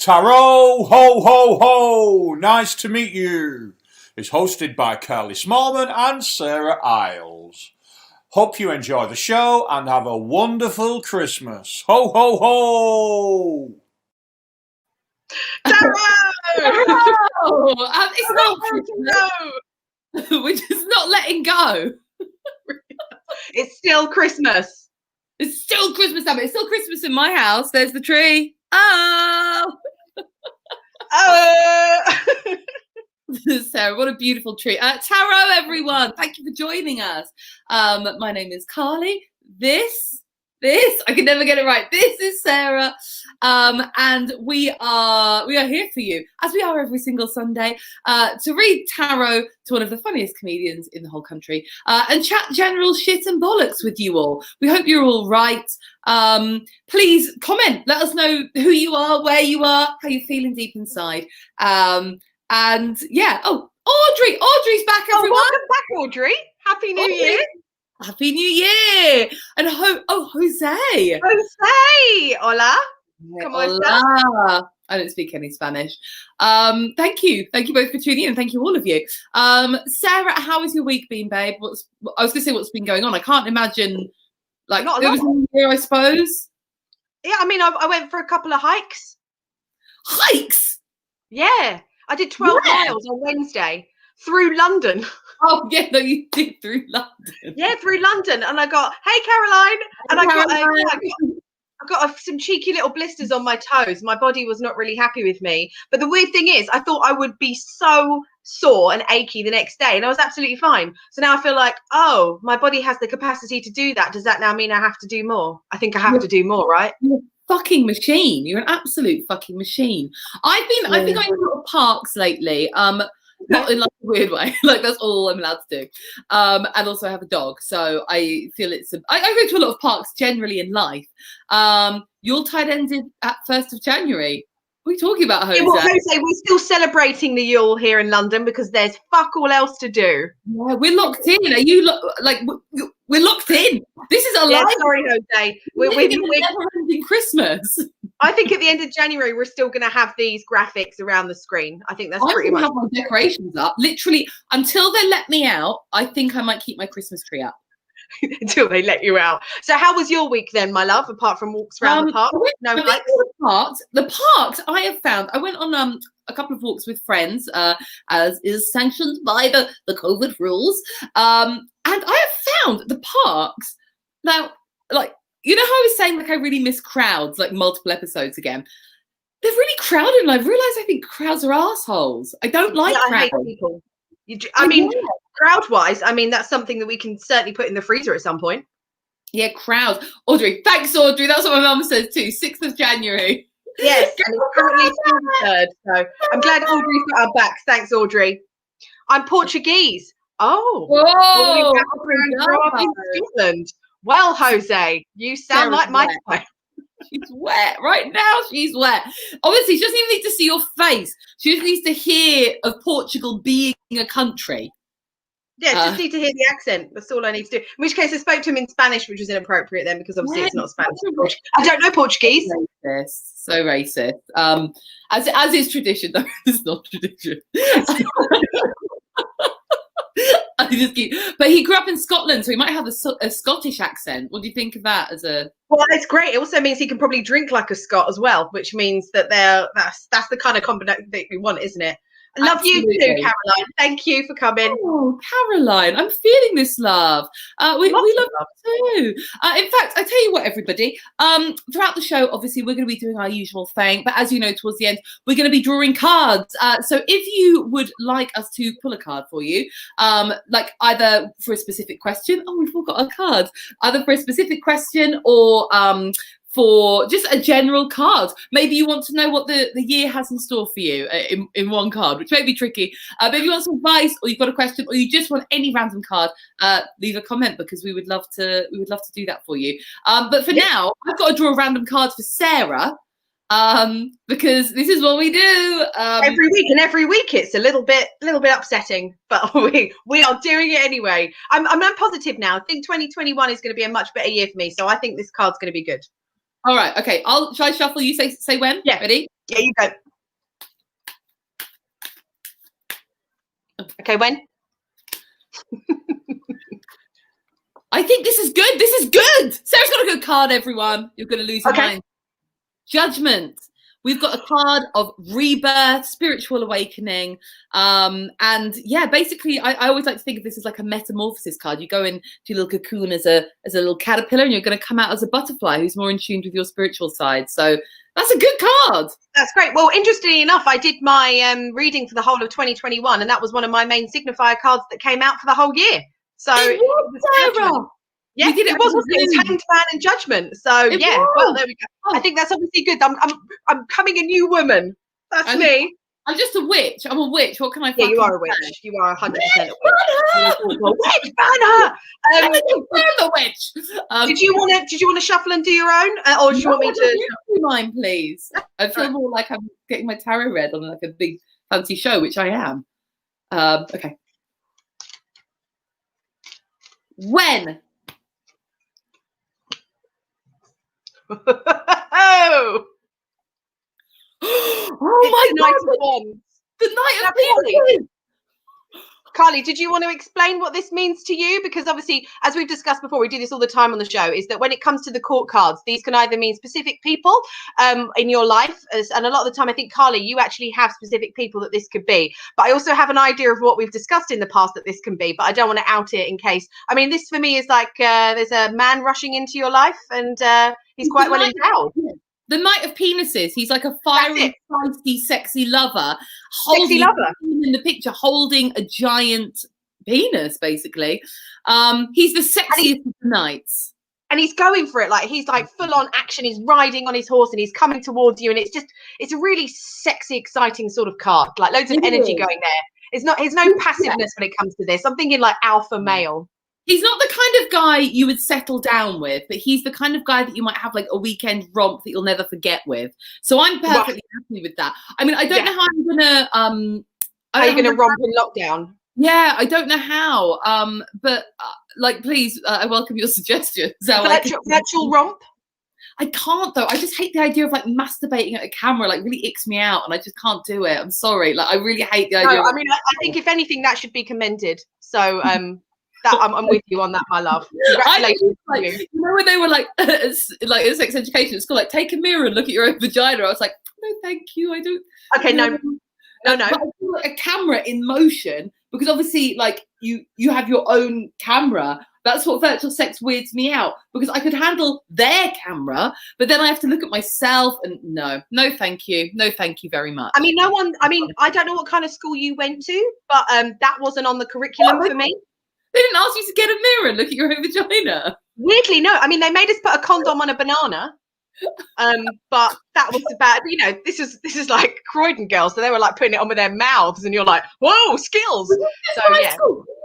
Tarot, ho, ho, ho! Nice to meet you. It's hosted by Curly Smallman and Sarah Isles. Hope you enjoy the show and have a wonderful Christmas. Ho, ho, ho! Tarot! It's not Christmas. We're just not letting go. It's still Christmas. It's still Christmas time. It's still Christmas in my house. There's the tree. Oh! Sarah, what a beautiful tree. Tarot, everyone. Thank you for joining us. My name is Carly. This, I can never get it right. This is Sarah. And we are here for you, as we are every single Sunday, to read tarot to one of the funniest comedians in the whole country, and chat general shit and bollocks with you all. We hope you're all right. Please comment. Let us know who you are, where you are, how you're feeling deep inside. And yeah. Oh, Audrey's back, everyone. Welcome back, Audrey. Happy New Year. Happy New Year. And Jose. Jose. Hola. Come on. I don't speak any Spanish. Thank you both for tuning in, and thank you all of you. Sarah, how has your week been, babe? I was gonna say what's been going on. I can't imagine, like, Not a it was lot. a new year, I suppose. Yeah, I mean, I went for a couple of hikes. Hikes? Yeah, I did 12 miles on Wednesday through London. Oh yeah, no, you did, through London. Yeah, through London, and I got, hey Caroline, and I got some cheeky little blisters on my toes. My body was not really happy with me. But the weird thing is, I thought I would be so sore and achy the next day, and I was absolutely fine. So now I feel like, oh, my body has the capacity to do that. Does that now mean I have to do more? I think I have to do more, right? You're a fucking machine. You're an absolute fucking machine. I've been going to a lot of parks lately. Not in like a weird way, like that's all I'm allowed to do. And also I have a dog, so I feel I go to a lot of parks generally in life. Your tide ended at 1st of January. What are you talking about, Jose? Yeah, well, Jose, we're still celebrating the Yule here in London because there's fuck all else to do. Yeah, we're locked in. Are you we're locked in? This is a Yeah, life. sorry, Jose. We're never-ending Christmas. I think at the end of January we're still going to have these graphics around the screen. I think that's pretty much. Have my decorations up literally until they let me out. I think I might keep my Christmas tree up until they let you out. So how was your week then, my love? Apart from walks around the park, no hikes. The parks I have found. I went on a couple of walks with friends, as is sanctioned by the COVID rules. And I have found the parks now, like, you know how I was saying, like, I really miss crowds, like multiple episodes again. They're really crowded, and I've realised I think crowds are assholes. I don't like crowds. I hate people. Crowd-wise, I mean, that's something that we can certainly put in the freezer at some point. Yeah, crowds. Audrey, thanks, Audrey. That's what my mum says too. 6th of January. Yes, and it's currently still the 3rd. So I'm glad Audrey's got our backs. Thanks, Audrey. I'm Portuguese. Oh. Whoa. In Scotland. Well, Jose, you sound like my type. She's wet right now. She's wet. Obviously, she doesn't even need to see your face. She just needs to hear of Portugal being a country. Yeah, just need to hear the accent. That's all I need to do. In which case, I spoke to him in Spanish, which was inappropriate then because obviously it's not Spanish. I don't know Portuguese. So racist. As is tradition, though. It's not tradition. But he grew up in Scotland, so he might have a Scottish accent. What do you think of that as a? Well, it's great. It also means he can probably drink like a Scot as well, which means that that's the kind of combination that we want, isn't it? I love you too, Caroline. Thank you for coming. Oh, Caroline, I'm feeling this love. We love you too. In fact, I tell you what, everybody, throughout the show, obviously, we're going to be doing our usual thing. But as you know, towards the end, we're going to be drawing cards. So if you would like us to pull a card for you, like either for a specific question, we've all got our cards, either for a specific question or for just a general card. Maybe you want to know what the year has in store for you in one card, which may be tricky. But if you want some advice, or you've got a question, or you just want any random card, leave a comment because we would love to do that for you. But for now, I've got to draw random cards for Sarah. Because this is what we do every week it's a little bit upsetting, but we are doing it anyway. I'm positive now. I think 2021 is going to be a much better year for me, so I think this card's going to be good. All right, okay. Shall I shuffle? You say when? Yeah. Ready? Yeah, you go. Okay, when? I think this is good. This is good. Sarah's got a good card, everyone. You're going to lose your mind. Judgment. We've got a card of rebirth, spiritual awakening. And yeah, basically, I always like to think of this as like a metamorphosis card. You go into your little cocoon as a little caterpillar, and you're going to come out as a butterfly who's more in tune with your spiritual side. So that's a good card. That's great. Well, interestingly enough, I did my reading for the whole of 2021, and that was one of my main signifier cards that came out for the whole year. So it was Sarah. Yeah, it was Hanged Man and Judgment. So yeah, well, there we go. I think that's obviously good. I'm becoming a new woman. That's me. I'm just a witch. I'm a witch. What can I? Yeah, you are a witch. Say? You are 100% a witch. Witch, burn her! Burn the witch. Did you want to shuffle and do your own, or do you want me to do mine, please? I feel more like I'm getting my tarot read on like a big fancy show, which I am. Okay. When? Oh my God! The Knight of Pentacles. Carly, did you want to explain what this means to you? Because obviously, as we've discussed before, we do this all the time on the show, is that when it comes to the court cards, these can either mean specific people in your life, and a lot of the time, I think, Carly, you actually have specific people that this could be. But I also have an idea of what we've discussed in the past that this can be, but I don't want to out it in case. I mean, this for me is like there's a man rushing into your life, and he's quite well endowed. The Knight of Penises. He's like a fiery, feisty, sexy lover. In the picture, holding a giant penis, basically. He's the sexiest of the knights. And he's going for it. Like, he's like full on action. He's riding on his horse and he's coming towards you. And it's a really sexy, exciting sort of card. Like loads of energy going there. There's no passiveness when it comes to this. I'm thinking like alpha male. He's not the kind of guy you would settle down with, but he's the kind of guy that you might have like a weekend romp that you'll never forget with. So I'm perfectly happy with that. I mean, I don't know how I'm gonna how are you gonna romp in lockdown? Yeah, I don't know how. But like, please, I welcome your suggestions. Virtual romp. I can't though. I just hate the idea of like masturbating at a camera. Like, really icks me out, and I just can't do it. I'm sorry. Like, I really hate the idea. No, I mean, I think if anything, that should be commended. So that I'm with you on that, my love. Congratulations. You know when they were like in sex education at school, like take a mirror and look at your own vagina. I was like, no, thank you. I don't. Okay, no. But I feel like a camera in motion, because obviously, like you have your own camera. That's what virtual sex weirds me out, because I could handle their camera, but then I have to look at myself, and no, thank you, very much. I mean, I don't know what kind of school you went to, but that wasn't on the curriculum for me. They didn't ask you to get a mirror and look at your own vagina. Weirdly, no. I mean, they made us put a condom on a banana, but that was about, you know, this is like Croydon girls, so they were like putting it on with their mouths, and you're like, whoa, skills. So yeah.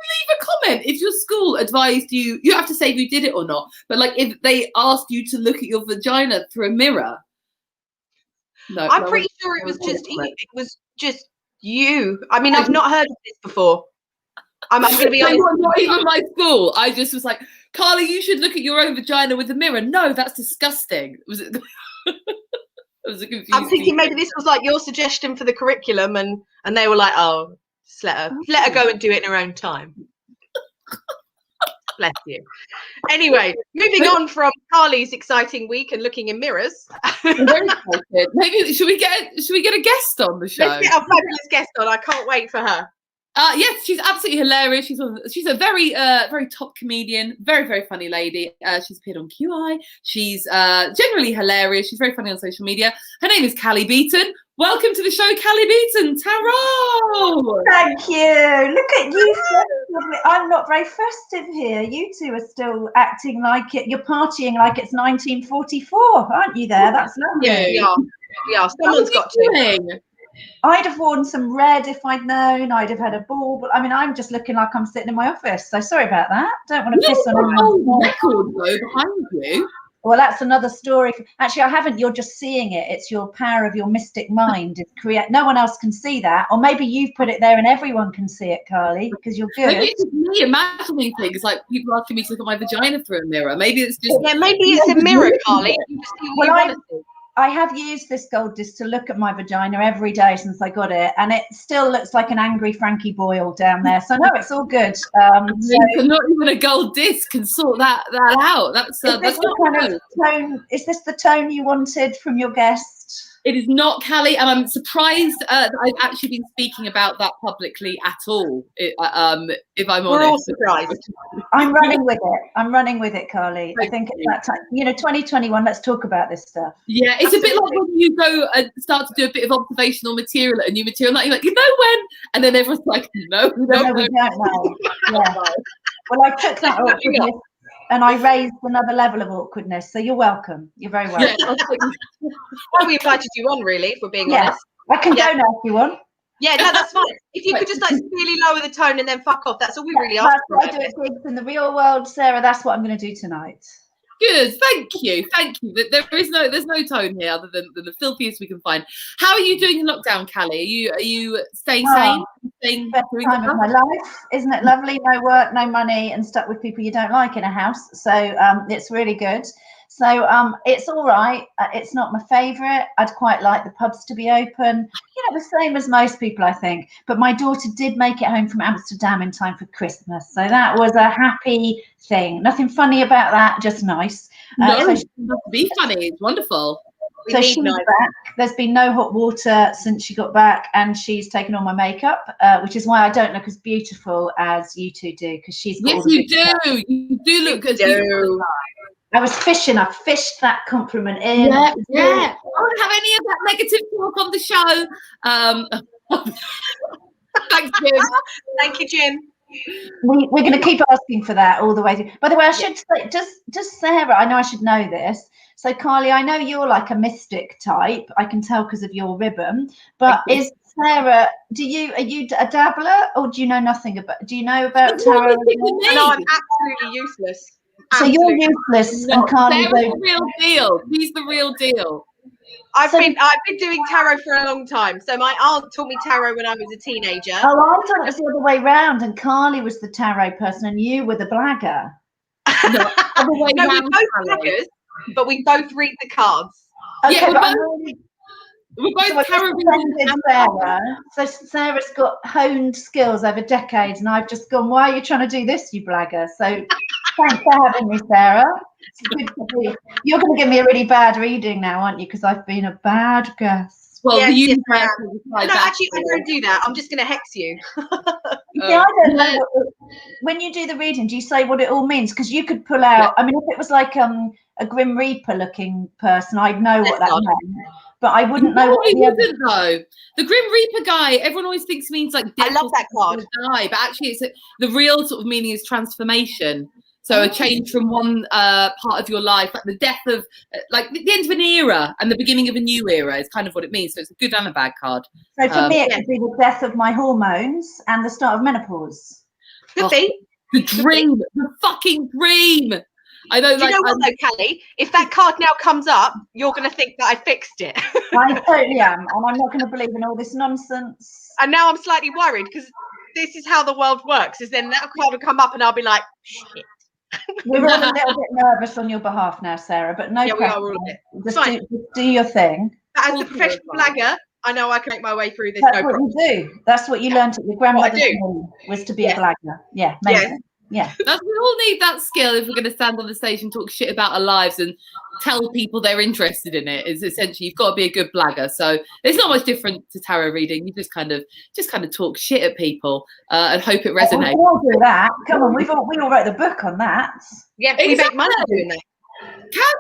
Leave a comment if your school advised you. You have to say if you did it or not. But like, if they asked you to look at your vagina through a mirror. No, I'm pretty sure it was just you. I mean, I've not heard of this before. I'm going to be honest. Not even my school. I just was like, Carly, you should look at your own vagina with a mirror. No, that's disgusting. Was it? It was a confusing. I'm thinking maybe this was like your suggestion for the curriculum, and they were like, oh, just let her go and do it in her own time. Bless you. Anyway, moving on from Carly's exciting week and looking in mirrors. I'm very excited. Maybe should we get a guest on the show? Let's get our fabulous guest on. I can't wait for her. Yes, she's absolutely hilarious. She's a very very top comedian, very, very funny lady. She's appeared on QI. She's generally hilarious. She's very funny on social media. Her name is Callie Beaton. Welcome to the show, Callie Beaton. Tarot. Thank you. Look at you. I'm not very festive here. You two are still acting like it. You're partying like it's 1944, aren't you? There. That's lovely. Yeah. Someone's got to. I'd have worn some red if I'd known. I'd have had a ball, but I mean, I'm just looking like I'm sitting in my office. So sorry about that. Don't want to piss on anyone. Record though behind you. Well, that's another story. Actually, I haven't. You're just seeing it. It's your power of your mystic mind. No one else can see that, or maybe you've put it there and everyone can see it, Carly, because you're good. Maybe it's me imagining things, like people asking me to look at my vagina through a mirror. Maybe it's just maybe it's a mirror, Carly. You just see what you want to see. I have used this gold disc to look at my vagina every day since I got it, and it still looks like an angry Frankie Boyle down there. So no, it's all good. So not even a gold disc can sort that out. That's is this the kind of tone? Is this the tone you wanted from your guest? It is not, Callie, and I'm surprised that I've actually been speaking about that publicly at all. If I'm honest, we're all surprised. I'm running with it. I'm running with it, Carly. I think it's that time. 2021. Let's talk about this stuff. Yeah, it's a bit like when you go and start to do a bit of observational material at a new material, like you're like, you know when, and then everyone's like, no, we don't know. Yeah. Well, I took that awkwardness and I raised another level of awkwardness. So you're welcome. You're very welcome. Yeah, well, we invited you on, really, if we're being honest. I can go now if you want. Yeah, no, that's fine. If you could just like really lower the tone and then fuck off, that's all we really ask for. That's what I do at gigs in the real world, Sarah. That's what I'm going to do tonight. Good, thank you. There's no tone here other than the filthiest we can find. How are you doing in lockdown, Callie? Are you staying sane? Best time of my life, isn't it lovely? No work, no money, and stuck with people you don't like in a house. So it's really good. So it's all right. It's not my favourite. I'd quite like the pubs to be open. The same as most people, I think. But my daughter did make it home from Amsterdam in time for Christmas. So that was a happy thing. Nothing funny about that, just nice. So be funny. It's wonderful. So she's back. There's been no hot water since she got back, and she's taken all my makeup, which is why I don't look as beautiful as you two do, because she's got yes, you do. You do look as beautiful. I was fishing. I fished that compliment in. Yeah. I don't have any of that negative talk on the show. Thanks, Jim. Thank you, Jim. We're going to keep asking for that all the way through. By the way, I should say, does Sarah, I know I should know this. So, Carly, I know you're like a mystic type. I can tell because of your ribbon. But is Sarah, are you a dabbler, or do you know nothing about? Do you know about tarot? No, I'm absolutely useless. So you're useless, and Carly's the real deal. He's the real deal. I've been doing tarot for a long time. So my aunt taught me tarot when I was a teenager. Oh, I thought it was the other way round, and Carly was the tarot person, and you were the blagger. No, we're both blaggers, but we both read the cards. Okay, yeah, we're both tarot readers. Sarah. So Sarah's got honed skills over decades, and I've just gone, why are you trying to do this, you blagger? So thanks for having me, Sarah. It's good to be. You're going to give me a really bad reading now, aren't you? Because I've been a bad guest. Well, yes, no, actually, I don't do that. I'm just going to hex you. Yeah, I don't know. When you do the reading, do you say what it all means? Because you could pull out. I mean, if it was like a Grim Reaper looking person, I'd know what that meant. But I wouldn't know what the though. The Grim Reaper guy, everyone always thinks means like death. I love that card. Die, but actually, the real sort of meaning is transformation. So a change from one part of your life, like the death of, like the end of an era and the beginning of a new era is kind of what it means. So it's a good and a bad card. So for me, it could be the death of my hormones and the start of menopause. Could be. The dream, the fucking dream. I know. Do you know what though, Callie? If that card now comes up, you're going to think that I fixed it. I totally am, and I'm not going to believe in all this nonsense. And now I'm slightly worried because this is how the world works. Is then that card will come up, and I'll be like, shit. We're all a little bit nervous on your behalf now, Sarah, but no pressure. We are all a bit. Just do your thing. But as a professional blagger, I know I can make my way through this. That's what you do. That's what you learned at your grandmother's home, was to be a blagger. Yeah, amazing. Yeah. We all need that skill if we're going to stand on the stage and talk shit about our lives and tell people they're interested in it. Is essentially you've got to be a good blagger. So it's not much different to tarot reading. You just kind of talk shit at people and hope it resonates. We all do that. Come on, we all wrote the book on that. Yeah, we make money doing that.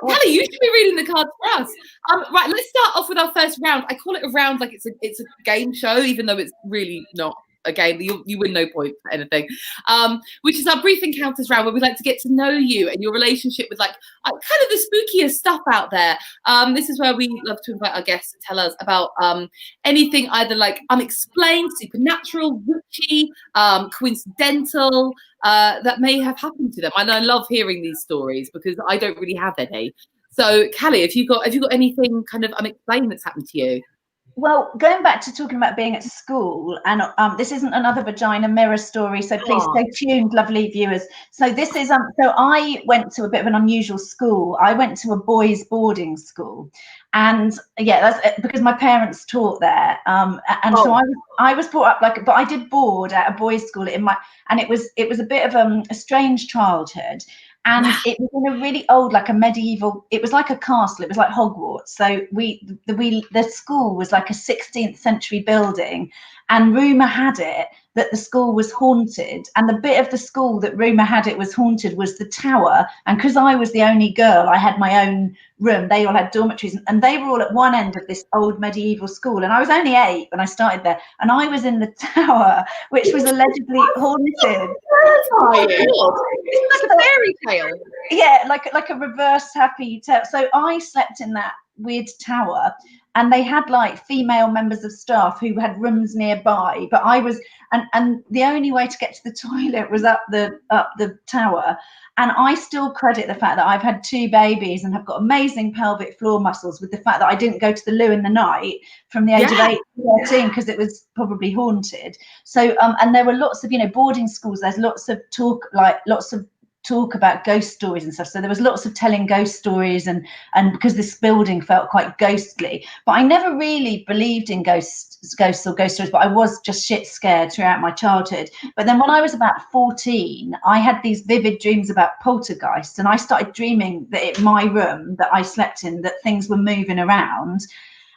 Callie, you should be reading the cards for us. Right, let's start off with our first round. I call it a round like it's a game show, even though it's really not a game. You win no point for anything. Which is our brief encounters round, where we like to get to know you and your relationship with like kind of the spookiest stuff out there. This is where we love to invite our guests to tell us about anything either like unexplained, supernatural, witchy, coincidental, that may have happened to them. And I love hearing these stories because I don't really have any. So, Callie, have you got anything kind of unexplained that's happened to you? Well, going back to talking about being at school, and this isn't another vagina mirror story, so please stay tuned, lovely viewers. So this is so I went to a bit of an unusual school. I went to a boys' boarding school, And yeah, that's because my parents taught there, and so I was brought up like, but I did board at a boys' school and it was a bit of a strange childhood, and it was in a really old, like a medieval. It was like a castle. It was like Hogwarts. So the school was like a 16th century building, and rumour had it that the school was haunted, and the bit of the school that rumour had it was haunted was the tower. And because I was the only girl, I had my own room. They all had dormitories, and they were all at one end of this old medieval school, and I was only 8 when I started there, and I was in the tower, which was allegedly haunted. It's like a fairy tale. Yeah, like a reverse happy tale. So I slept in that weird tower, and they had like female members of staff who had rooms nearby, but I was and the only way to get to the toilet was up the tower. And I still credit the fact that I've had 2 babies and have got amazing pelvic floor muscles with the fact that I didn't go to the loo in the night from the age of 8 to 13 because it was probably haunted. So and there were lots of, you know, boarding schools, there's lots of talk about ghost stories and stuff, so there was lots of telling ghost stories, and because this building felt quite ghostly, but I never really believed in ghosts or ghost stories, but I was just shit scared throughout my childhood. But then when I was about 14, I had these vivid dreams about poltergeists, and I started dreaming that in my room that I slept in, that things were moving around.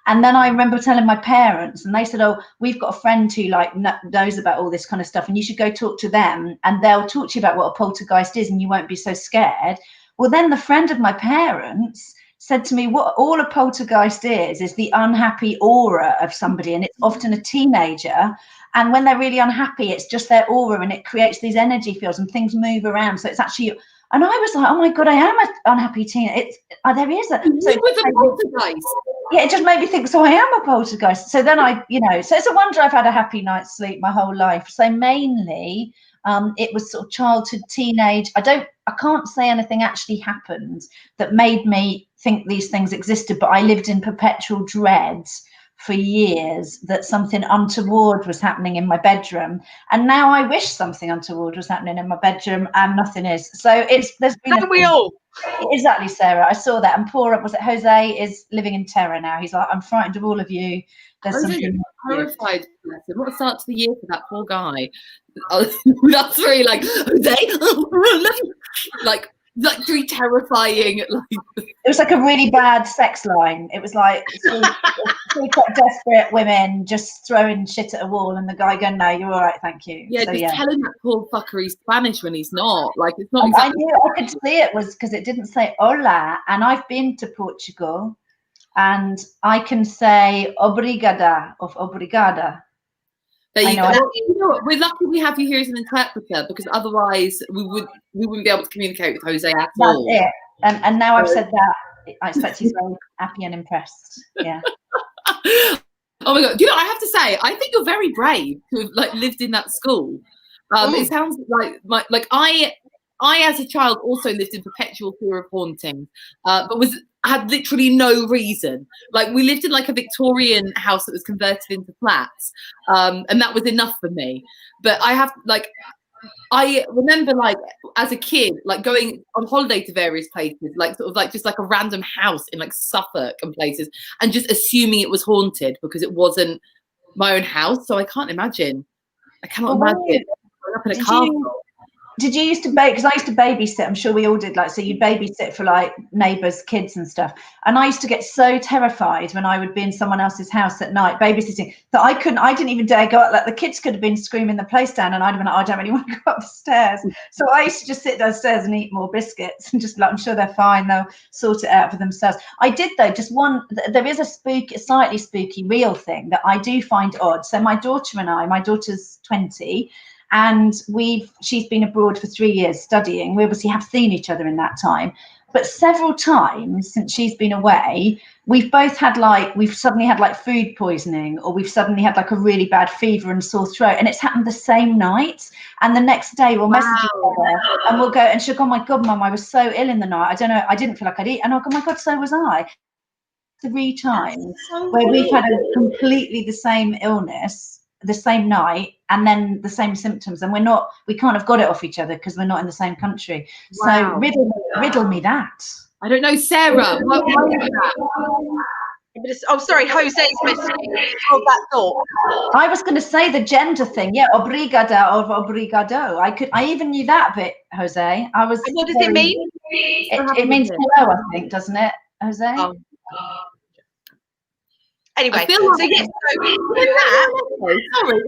And then I remember telling my parents, and they said, oh, we've got a friend who like knows about all this kind of stuff, and you should go talk to them, and they'll talk to you about what a poltergeist is, and you won't be so scared. Well, then the friend of my parents said to me, what all a poltergeist is the unhappy aura of somebody, and it's often a teenager. And when they're really unhappy, it's just their aura, and it creates these energy fields, and things move around. So it's actually, and I was like, oh my God, I am an unhappy teen. There is a. So it was a poltergeist. Yeah, it just made me think, so I am a poltergeist. So then I, you know, so it's a wonder I've had a happy night's sleep my whole life. So mainly it was sort of childhood, teenage. I can't say anything actually happened that made me think these things existed, but I lived in perpetual dread for years that something untoward was happening in my bedroom. And now I wish something untoward was happening in my bedroom, and nothing is. So there's been Don't we all? Exactly, Sarah. I saw that. And poor, was it Jose, is living in terror now. He's like, I'm frightened of all of you. There's something horrified. What a start to the year for that poor guy. That's really like, Jose, like very terrifying. Like, it was like a really bad sex line. It was like three quite desperate women just throwing shit at a wall, and the guy going, "No, you're all right, thank you." Yeah, so, just telling that poor fucker he's Spanish when he's not. Like, it's not. Exactly. I knew I could see it was because it didn't say hola, and I've been to Portugal, and I can say obrigada of obrigada. There you go. You know what? We're lucky we have you here as an interpreter, because otherwise we wouldn't be able to communicate with Jose at all. That's it. And now I've said that, I expect he's very happy and impressed. Yeah. Oh my God! You know, I have to say, I think you're very brave to have like lived in that school. It sounds like I as a child also lived in perpetual fear of haunting, but had literally no reason. Like, we lived in like a Victorian house that was converted into flats, and that was enough for me. But I remember, like, as a kid, like going on holiday to various places, like sort of like just like a random house in like Suffolk and places, and just assuming it was haunted because it wasn't my own house. So I can't imagine. I cannot imagine growing up in a castle. Did you used to because I used to babysit, I'm sure we all did, like, so you'd babysit for like neighbours' kids and stuff. And I used to get so terrified when I would be in someone else's house at night babysitting that I didn't even dare go up. Like, the kids could have been screaming the place down, and I'd have been like, I don't really want to go up the stairs. So I used to just sit downstairs and eat more biscuits and just like, I'm sure they're fine, they'll sort it out for themselves. I did though, there is a slightly spooky real thing that I do find odd. So my daughter's 20, and she's been abroad for 3 years studying. We obviously have seen each other in that time, but several times since she's been away, we've suddenly had like food poisoning, or we've suddenly had like a really bad fever and sore throat, and it's happened the same night. And the next day we'll message each other, and we'll go, and she'll go, oh my God, Mum, I was so ill in the night, I don't know, I didn't feel like I'd eat. And I'll go, oh my God, so was I. 3 times where we've had a completely the same illness the same night, and then the same symptoms, and we can't have got it off each other because we're not in the same country. Wow. So riddle me that. I don't know, Sarah. Why is that? Oh, sorry, Jose's message. Hold that thought. I was going to say the gender thing. Yeah, obrigada or obrigado. I even knew that bit, Jose. I was. And what does it mean? It means hello, I think, doesn't it, Jose? Oh. Anyway, I feel so yes, so with that, sorry,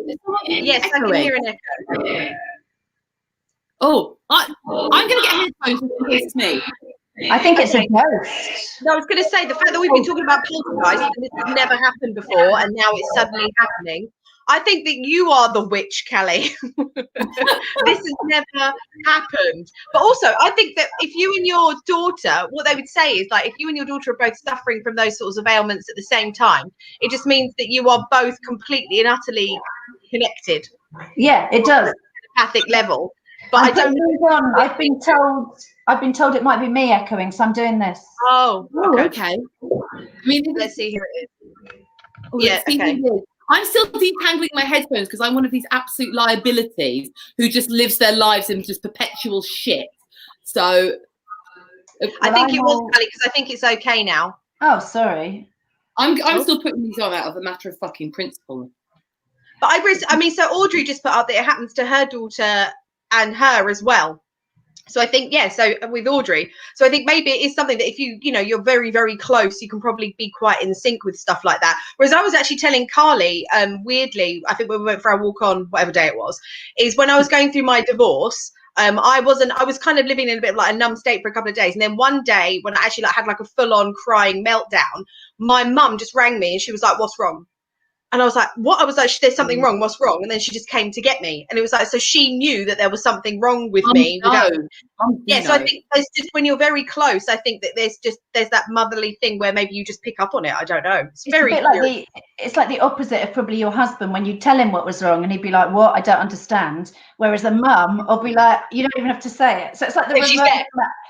it's me. yes, I can hear an echo. Oh, I'm going to get headphones in case it's me. I think it's a ghost. No, I was going to say the fact that we've been talking about poltergeist and this has never happened before, and now it's suddenly happening. I think that you are the witch, Kelly. This has never happened. But also, I think that if you and your daughter, what they would say is like, if you and your daughter are both suffering from those sorts of ailments at the same time, it just means that you are both completely and utterly connected. Yeah, it does. On a telepathic level. But I don't know. I've been told it might be me echoing, so I'm doing this. Oh, okay. I mean, let's see here it is. Oh, yeah, okay. I'm still detangling my headphones because I'm one of these absolute liabilities who just lives their lives in just perpetual shit. So I think it was Kelly because I think it's okay now. Oh, sorry. I'm still putting these on out of a matter of fucking principle. But I mean, so Audrey just put up that it happens to her daughter and her as well. So I think, yeah, so with Audrey. So I think maybe it is something that if you're very, very close, you can probably be quite in sync with stuff like that. Whereas I was actually telling Carly, weirdly, I think when we went for our walk on, whatever day it was, is when I was going through my divorce, I was kind of living in a bit of like a numb state for a couple of days. And then one day when I actually had like a full on crying meltdown, my mum just rang me and she was like, "What's wrong?" And I was like, what? I was like, there's something wrong. What's wrong? And then she just came to get me. And it was like, so she knew that there was something wrong with me. So I think there's just, when you're very close, I think that there's that motherly thing where maybe you just pick up on it. I don't know. It's very a bit it's like the opposite of probably your husband when you tell him what was wrong and he'd be like, what? I don't understand. Whereas a mum will be like, you don't even have to say it. So it's like the reverse.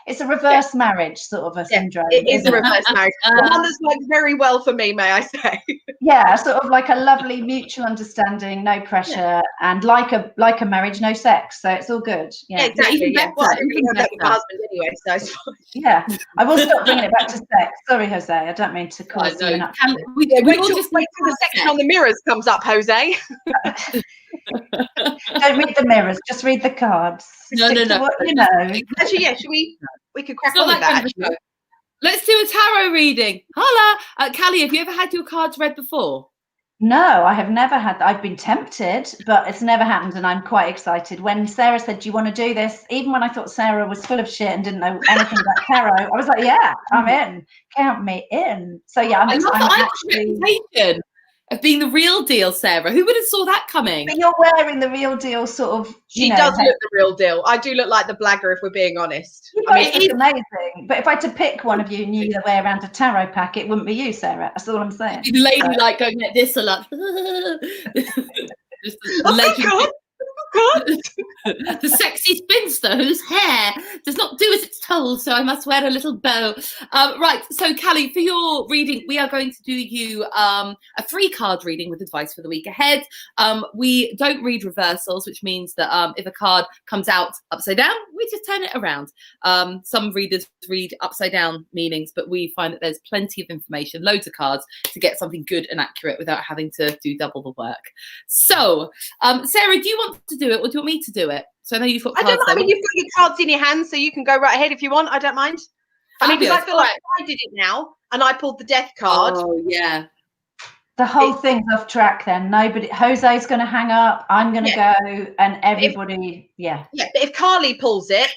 It's a reverse marriage sort of a syndrome. It is a reverse marriage. One that's worked very well for me, may I say. Yeah, sort of like a lovely mutual understanding, no pressure, and like a marriage, no sex. So it's all good. Yeah, exactly. Yeah. Well, I don't have that with my husband anyway, so it's fine. Yeah, I will stop bringing it back to sex. Sorry, Jose, I don't mean to cause you an upset. Wait till the section on the mirrors comes up, Jose. Don't read the mirrors, just read the cards. No. What, you know. Actually, yeah, we could crack on with that, actually. Let's do a tarot reading. Holla. Callie, have you ever had your cards read before? No, I have never had that. I've been tempted, but it's never happened, and I'm quite excited. When Sarah said, do you want to do this? Even when I thought Sarah was full of shit and didn't know anything about tarot, I was like, yeah, I'm in. Count me in. So yeah, I'm actually of being the real deal, Sarah. Who would have saw that coming? But you're wearing the real deal sort of. She does look the real deal. I do look like the blagger if we're being honest. You guys look amazing. But if I had to pick one of you knew the way around a tarot pack, it wouldn't be you, Sarah. That's all I'm saying. The lady like going like this a lot. Just the sexy spinster whose hair does not do as it's told, so I must wear a little bow. Right, so Callie, for your reading, we are going to do you a 3-card reading with advice for the week ahead. We don't read reversals, which means that if a card comes out upside down, we just turn it around. Some readers read upside down meanings, but we find that there's plenty of information, loads of cards, to get something good and accurate without having to do double the work. So, Sarah, do you want to do it, or do you want me to do it? So I know you've got cards. I don't know. I mean, you've got your cards in your hands, so you can go right ahead if you want. I don't mind. I mean, because I feel like I did it now, and I pulled the death card. Oh, yeah. The whole thing's off track then. Jose's going to hang up, I'm going to go, and everybody, Yeah, but if Carly pulls it,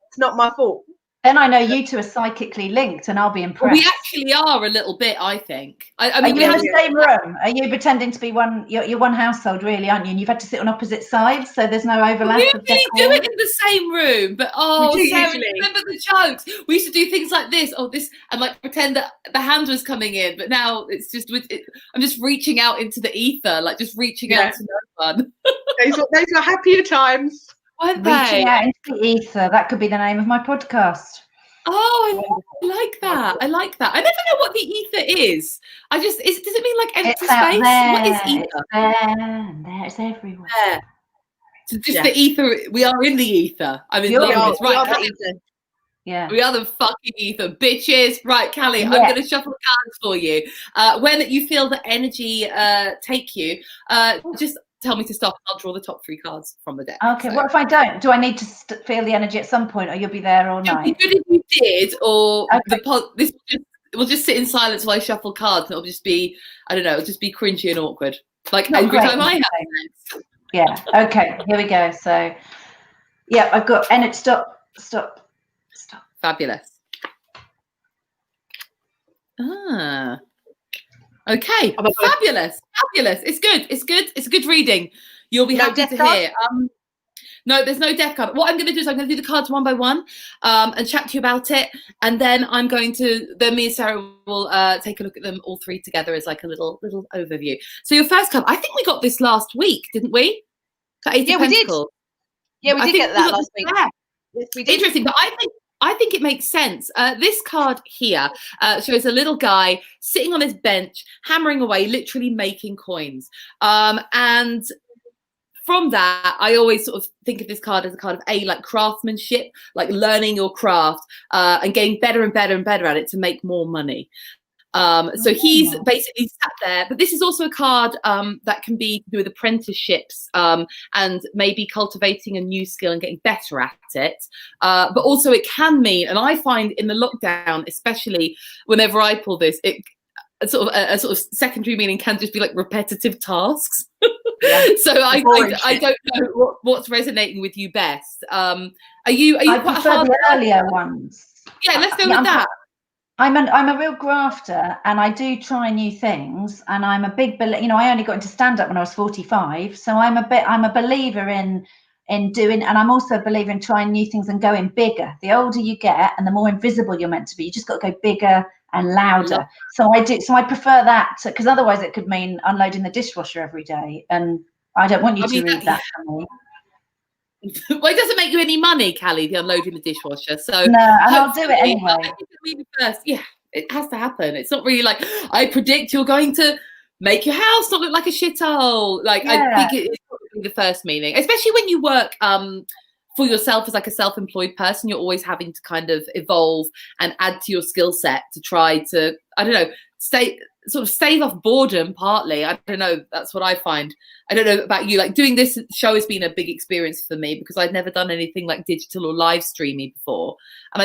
it's not my fault. Then I know you two are psychically linked, and I'll be impressed. Well, we actually are a little bit, I think. I mean, are you in the same room? Are you pretending to be one? You're one household, really, aren't you? And you've had to sit on opposite sides, so there's no overlap. We usually do it in the same room, but Sarah, remember the jokes? We used to do things like this, and like pretend that the hand was coming in, but now it's just I'm just reaching out into the ether, like just reaching out to no one. Those are happier times. Reaching out into the ether. That could be the name of my podcast. Oh, I like that. I like that. I never know what the ether is. Does it mean like empty space? What is ether? It's everywhere. So just the ether. We are in the ether. I mean, right. Yeah. We are the fucking ether, bitches. Right, Callie, I'm going to shuffle cards for you. When you feel the energy take you, just tell me to stop. I'll draw the top 3 cards from the deck. Okay. So. What if I don't? Do I need to feel the energy at some point, or you'll be there all night? It'd be good if you did, or this will just sit in silence while I shuffle cards, and it'll just be, I don't know, it'll just be cringy and awkward. Like every time I have sex. Yeah. Okay. Here we go. So, yeah, I've got, and it's stop. Fabulous. Ah. Okay. Fabulous. It's good. It's a good reading. You'll be happy to hear. No, there's no death card. What I'm going to do is I'm going to do the cards one by one and chat to you about it. And then then me and Sarah will take a look at them all 3 together as like a little overview. So your first card, I think we got this last week, didn't we? We did. Yeah, we did get that last week. Yes, we did. Interesting, but I think it makes sense. This card here shows a little guy sitting on his bench, hammering away, literally making coins. And from that, I always sort of think of this card as a card of like craftsmanship, like learning your craft and getting better and better and better at it to make more money. So he's basically sat there, but this is also a card that can be to do with apprenticeships and maybe cultivating a new skill and getting better at it. But also it can mean, and I find in the lockdown, especially whenever I pull this, a sort of secondary meaning can just be like repetitive tasks. So I don't know what's resonating with you best. Are you I quite prefer the earlier ones. Yeah, let's go with that. I'm a real grafter, and I do try new things, and I'm a big I only got into stand-up when I was 45, so I'm a believer in doing, and I'm also a believer in trying new things and going bigger. The older you get and the more invisible you're meant to be, you just got to go bigger and louder. So I prefer that, because otherwise it could mean unloading the dishwasher every day, and I don't want you to read that for me. Well, it doesn't make you any money, Callie, the unloading the dishwasher. So no, and I'll do it anyway. I think it'll be the first. Yeah, it has to happen. It's not really like I predict you're going to make your house not look like a shithole. Like I think it's probably the first meaning, especially when you work for yourself as like a self-employed person. You're always having to kind of evolve and add to your skill set to try to, I don't know, stave off boredom partly. I don't know, that's what I find. I don't know about you, like doing this show has been a big experience for me because I'd never done anything like digital or live streaming before. And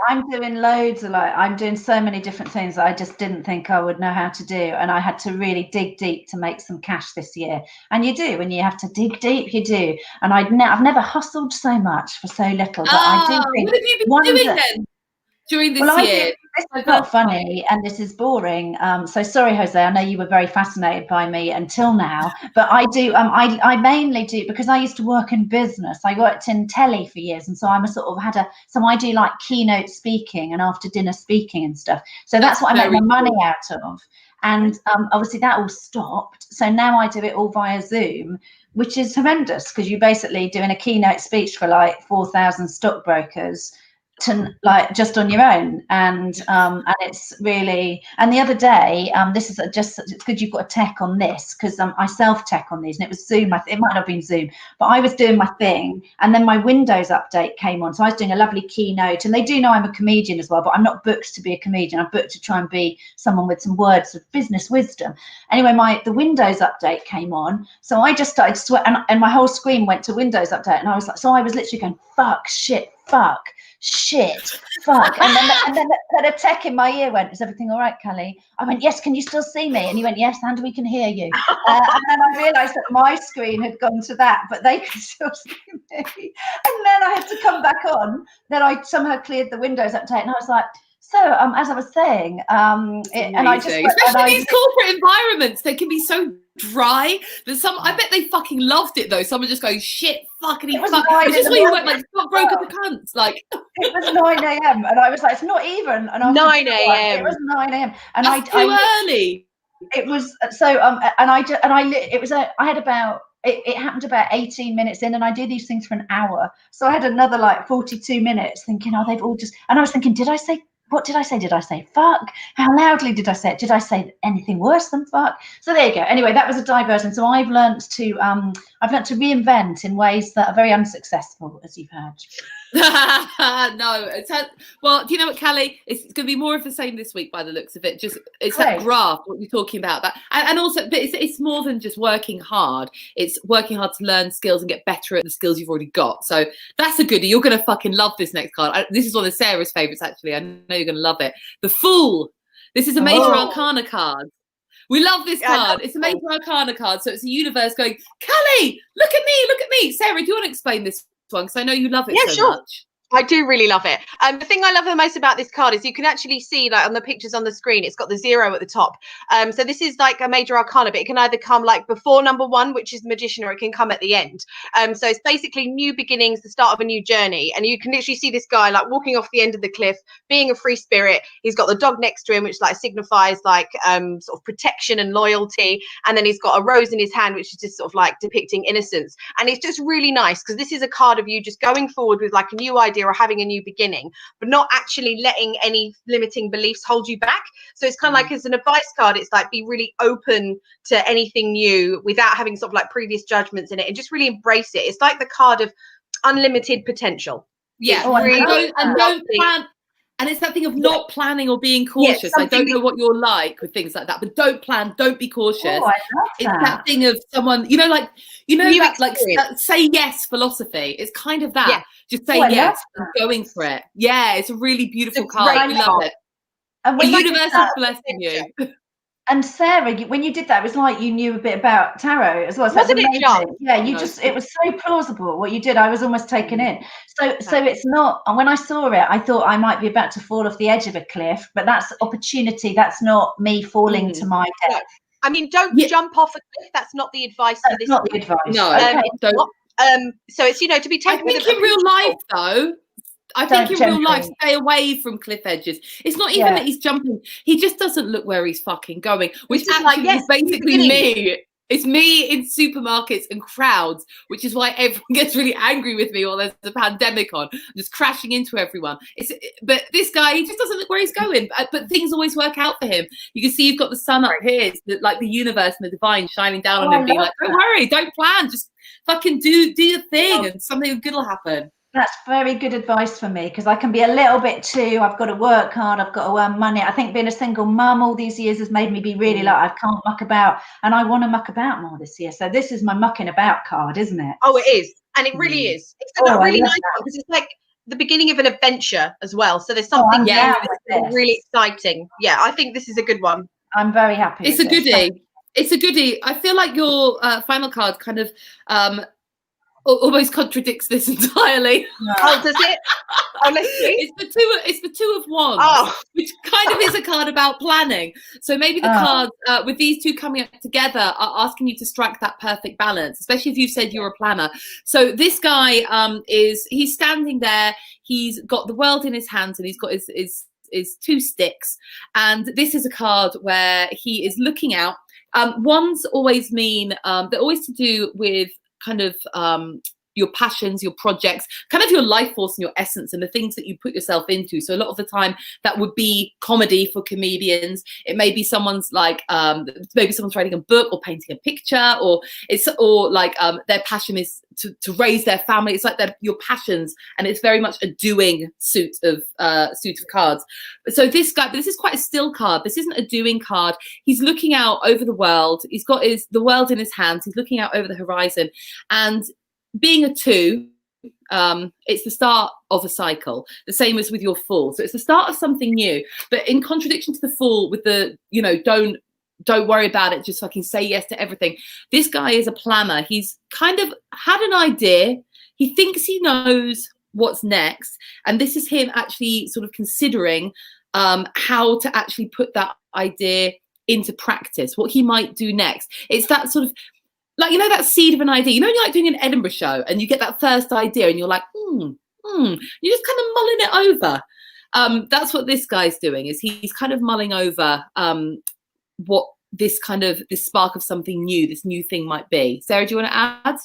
I'm doing loads of I'm doing so many different things that I just didn't think I would know how to do, and I had to really dig deep to make some cash this year. And you do, when you have to dig deep, you do. And I've never hustled so much for so little. But I do think, what have you been doing then during this year? This is not funny and this is boring. So sorry, Jose, I know you were very fascinated by me until now, but I do. I mainly do because I used to work in business. I worked in telly for years, and so I'm so I do like keynote speaking and after dinner speaking and stuff. So that's what I make my money out of. And obviously that all stopped. So now I do it all via Zoom, which is horrendous because you're basically doing a keynote speech for like 4,000 stockbrokers to just on your own, and it's really, and the other day this is it's good you've got a tech on this because I self-tech on these, and it was Zoom. It might not have been Zoom, but I was doing my thing and then my Windows update came on, so I was doing a lovely keynote, and they do know I'm a comedian as well, but I'm not booked to be a comedian. I'm booked to try and be someone with some words of business wisdom. Anyway, the Windows update came on, so I just started sweating, and my whole screen went to Windows update, and I was literally going fuck, shit, fuck, and then a tech in my ear went, is everything all right, Callie? I went, yes, can you still see me? And he went, yes, and we can hear you. And then I realized that my screen had gone to that, but they could still see me. And then I had to come back on. Then I somehow cleared the Windows update, and I was like, so as I was saying, and I just, especially these corporate environments, they can be so dry that I bet they fucking loved it though. Someone just goes, shit, fucking fuck. It's just where you went like stockbroker the cunts. Like it was 9 a.m. and I was like, it's not even. And I was 9 a.m. It was 9 a.m. and that's too early. It was so it happened about 18 minutes in, and I do these things for an hour. So I had another like 42 minutes thinking, they've all just, and I was thinking, what did I say? Did I say fuck? How loudly did I say it? Did I say anything worse than fuck? So there you go. Anyway, that was a diversion. So I've learned to reinvent in ways that are very unsuccessful, as you've heard. No, well, do you know what, Callie? It's going to be more of the same this week by the looks of it. Just it's that graft, what you're talking about, that, and also, but it's more than just working hard. It's working hard to learn skills and get better at the skills you've already got. So that's a goodie. You're going to fucking love this next card. This is one of Sarah's favorites, actually. I know you're going to love it. The Fool. This is a major arcana card. We love this card. It's a major arcana card. So it's a universe going, Callie, look at me. Sarah, do you want to explain this one? Because I know you love it so much. I do really love it. The thing I love the most about this card is you can actually see, like on the pictures on the screen, it's got the 0 at the top. So this is like a major arcana, but it can either come like before number 1, which is the magician, or it can come at the end. So it's basically new beginnings, the start of a new journey. And you can literally see this guy like walking off the end of the cliff, being a free spirit. He's got the dog next to him, which like signifies like sort of protection and loyalty. And then he's got a rose in his hand, which is just sort of like depicting innocence. And it's just really nice because this is a card of you just going forward with like a new idea or having a new beginning, but not actually letting any limiting beliefs hold you back. So it's kind of like, as an advice card, it's like be really open to anything new without having sort of like previous judgments in it, and just really embrace it. It's like the card of unlimited potential. Yeah, and don't plan. And it's that thing of not planning or being cautious. I don't know what you're like with things like that, but don't plan, don't be cautious. I love it's that thing of someone, that say yes philosophy. It's kind of that. Yeah. Just say yes and going for it. Yeah, it's a really beautiful card. We love it. And the universe is blessing you. And Sarah, when you did that, it was like you knew a bit about tarot as well. So wasn't it, John? Yeah, it was so plausible what you did. I was almost taken in. So it's not, and when I saw it, I thought I might be about to fall off the edge of a cliff, but that's opportunity. That's not me falling to my death. I mean, don't jump off a cliff. That's not the advice for this. That's not the advice. No, don't. So it's, to be taken. I think in real life, though, in real life, stay away from cliff edges. It's not even that he's jumping. He just doesn't look where he's fucking going, which actually is basically me. It's me in supermarkets and crowds, which is why everyone gets really angry with me while there's a pandemic on. I'm just crashing into everyone. But this guy, he just doesn't look where he's going. But things always work out for him. You can see you've got the sun up here, like the universe and the divine shining down on him, being like, don't worry, don't plan, just fucking do your thing, and something good will happen. That's very good advice for me, because I can be a little bit too, I've got to work hard, I've got to earn money. I think being a single mum all these years has made me be really like, I can't muck about, and I want to muck about more this year. So this is my mucking about card, isn't it? Oh, it is. And it really is. It's a really nice one, because it's like the beginning of an adventure as well. So there's something really exciting. Yeah, I think this is a good one. I'm very happy. It's a goodie. It's a goodie. I feel like your final card kind of almost contradicts this entirely. No. Oh, does it? Oh, let's see. It's the two of wands, which kind of is a card about planning. So maybe the cards with these two coming up together are asking you to strike that perfect balance, especially if you said you're a planner. So this guy he's standing there. He's got the world in his hands, and he's got his two sticks. And this is a card where he is looking out. Wands always mean they're always to do with kind of your passions, your projects, kind of your life force and your essence and the things that you put yourself into. So a lot of the time that would be comedy for comedians. It may be someone's like maybe someone's writing a book or painting a picture, or their passion is to raise their family. It's like your passions, and it's very much a doing suit of cards. So this is quite a still card. This isn't a doing card. He's looking out over the world. He's got the world in his hands. He's looking out over the horizon, and being a 2, it's the start of a cycle, the same as with your Fool. So it's the start of something new, but in contradiction to the Fool with the, don't worry about it, just fucking say yes to everything. This guy is a planner. He's kind of had an idea. He thinks he knows what's next. And this is him actually sort of considering how to actually put that idea into practice, what he might do next. It's that sort of, like, that seed of an idea. You're like doing an Edinburgh show and you get that first idea and you're like, you're just kind of mulling it over. That's what this guy's doing, is he's kind of mulling over what this spark of something new, this new thing might be. Sarah, do you want to add?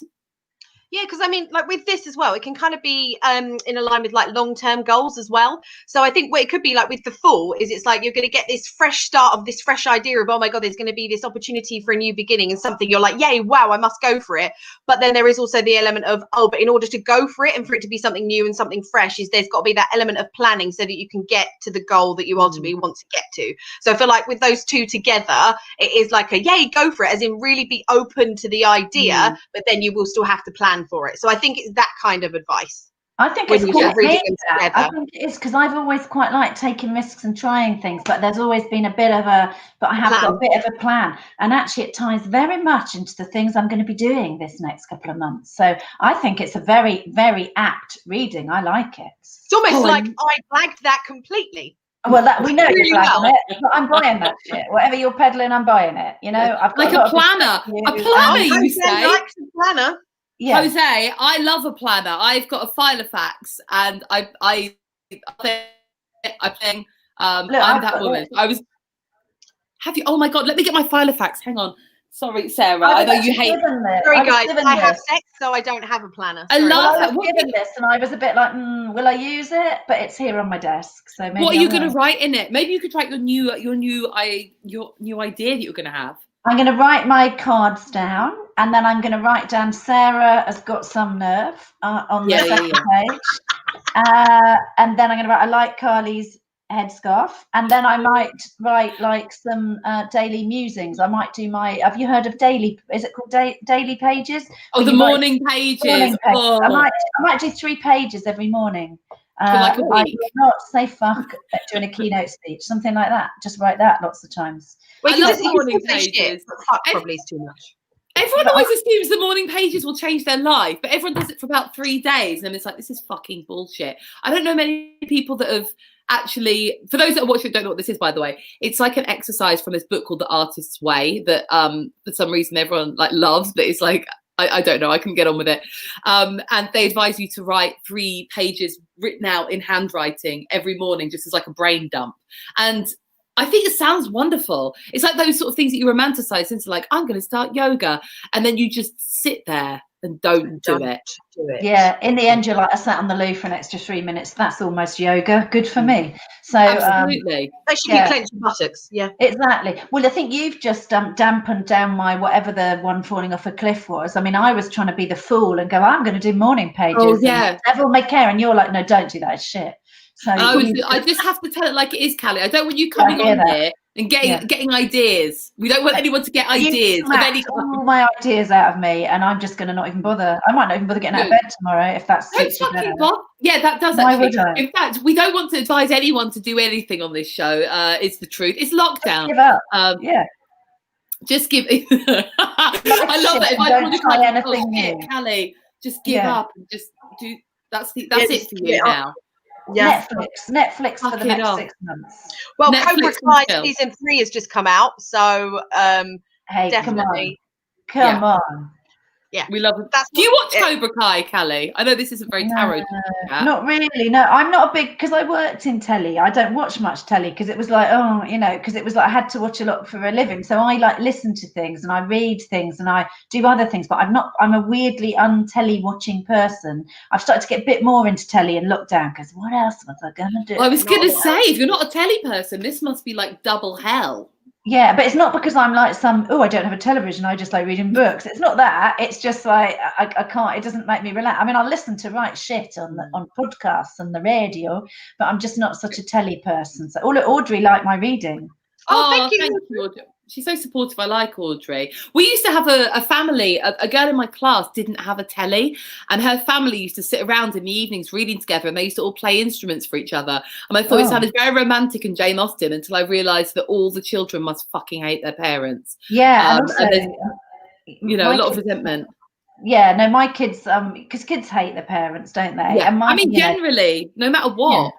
Yeah, because I mean, like with this as well, it can kind of be in line with like long-term goals as well. So I think what it could be like with the Fool is it's like you're going to get this fresh start of this fresh idea of, oh my God, there's going to be this opportunity for a new beginning and something you're like, yay, wow, I must go for it. But then there is also the element of, oh, but in order to go for it and for it to be something new and something fresh, is there's got to be that element of planning so that you can get to the goal that you ultimately want to get to. So I feel like with those two together, it is like a yay, go for it, as in really be open to the idea, but then you will still have to plan for it. So I think it's that kind of advice. I think when it's you quite start reading them that. together. I think it is, because I've always quite liked taking risks and trying things, but there's always been a bit of a, but I have got a bit of a plan. And actually it ties very much into the things I'm going to be doing this next couple of months. So I think it's a very, very apt reading. I like it. It's almost like I blagged that completely. Well, that we know really you're blagging it, but I'm buying that shit. Whatever you're peddling, I'm buying it. You know, I've got like a planner. A planner, you say? Likes a planner. Yeah. Jose, I love a planner. I've got a Filofax, and I'm that woman. I was. Have you? Oh my God! Let me get my Filofax. Hang on. Sorry, Sarah. I know you hate. Sorry, guys. I have sex, so I don't have a planner. I love that. I was given this, and I was a bit like, will I use it? But it's here on my desk, so maybe. What are you going to write in it? Maybe you could write your new idea that you're going to have. I'm going to write my cards down, and then I'm going to write down Sarah has got some nerve on the second page. And then I'm going to write, I like Carly's headscarf. And then I might write like some daily musings. I might do my, have you heard of daily, is it called daily pages? Oh, the morning pages. Morning pages. Oh. I might do 3 pages every morning. For like a week. I will not say fuck during a keynote speech, something like that. Just write that lots of times. Well, you just morning pages. Fuck probably is too much. Everyone always assumes the morning pages will change their life, but everyone does it for about 3 days, and it's like, this is fucking bullshit. I don't know many people that have actually, for those that are watching don't know what this is, by the way, it's like an exercise from this book called The Artist's Way that for some reason everyone like loves, but it's like, I don't know, I couldn't get on with it. And they advise you to write 3 pages written out in handwriting every morning, just as like a brain dump. And I think it sounds wonderful. It's like those sort of things that you romanticize into, like, I'm going to start yoga. And then you just sit there and don't do it. Yeah, in the end, you're like, I sat on the loo for an extra 3 minutes. That's almost yoga. Good for me. So absolutely. That should be clenching buttocks. Yeah, exactly. Well, I think you've just dampened down my whatever the one falling off a cliff was. I mean, I was trying to be the fool and go, I'm going to do morning pages. Oh, yeah. Devil may care. And you're like, no, don't do that. It's shit. So I just have to tell it like it is, Callie. I don't want you coming on here and getting ideas. We don't want anyone to get ideas of any kind. All my ideas out of me, and I'm just going to not even bother. I might not even bother getting out of bed tomorrow if that's. Yeah, that does actually. In fact, we don't want to advise anyone to do anything on this show. It's the truth. It's lockdown. Give up. Just give. I love it. If I want to try anything new, Callie, just give up and just do. That's it for you now. Yeah. Netflix for the next 6 months. Well, Cobra Kai season 3 has just come out, so hey, definitely. Come on. Yeah, we love it. Do you watch Cobra Kai, Callie? I know this isn't very tarot. Not really. No, I'm not a big, because I worked in telly. I don't watch much telly because it was like, because it was like I had to watch a lot for a living. So I like listen to things and I read things and I do other things. But I'm a weirdly un-telly watching person. I've started to get a bit more into telly in lockdown because what else was I gonna do? Well, I was gonna say, if you're not a telly person, this must be like double hell. Yeah, but it's not because I'm like I don't have a television, I just like reading books. It's not that. It's just like I can't, it doesn't make me relax. I mean, I'll listen to right shit on podcasts and the radio, but I'm just not such a telly person. So Audrey liked my reading. Oh, thank you, Audrey. She's so supportive. I like Audrey. We used to have a family. A girl in my class didn't have a telly, and her family used to sit around in the evenings reading together, and they used to all play instruments for each other. And I thought it sounded very romantic and Jane Austen until I realised that all the children must fucking hate their parents. Yeah, and also, a lot of resentment. Yeah, no, my kids, because kids hate their parents, don't they? Yeah. And generally, no matter what. Yeah.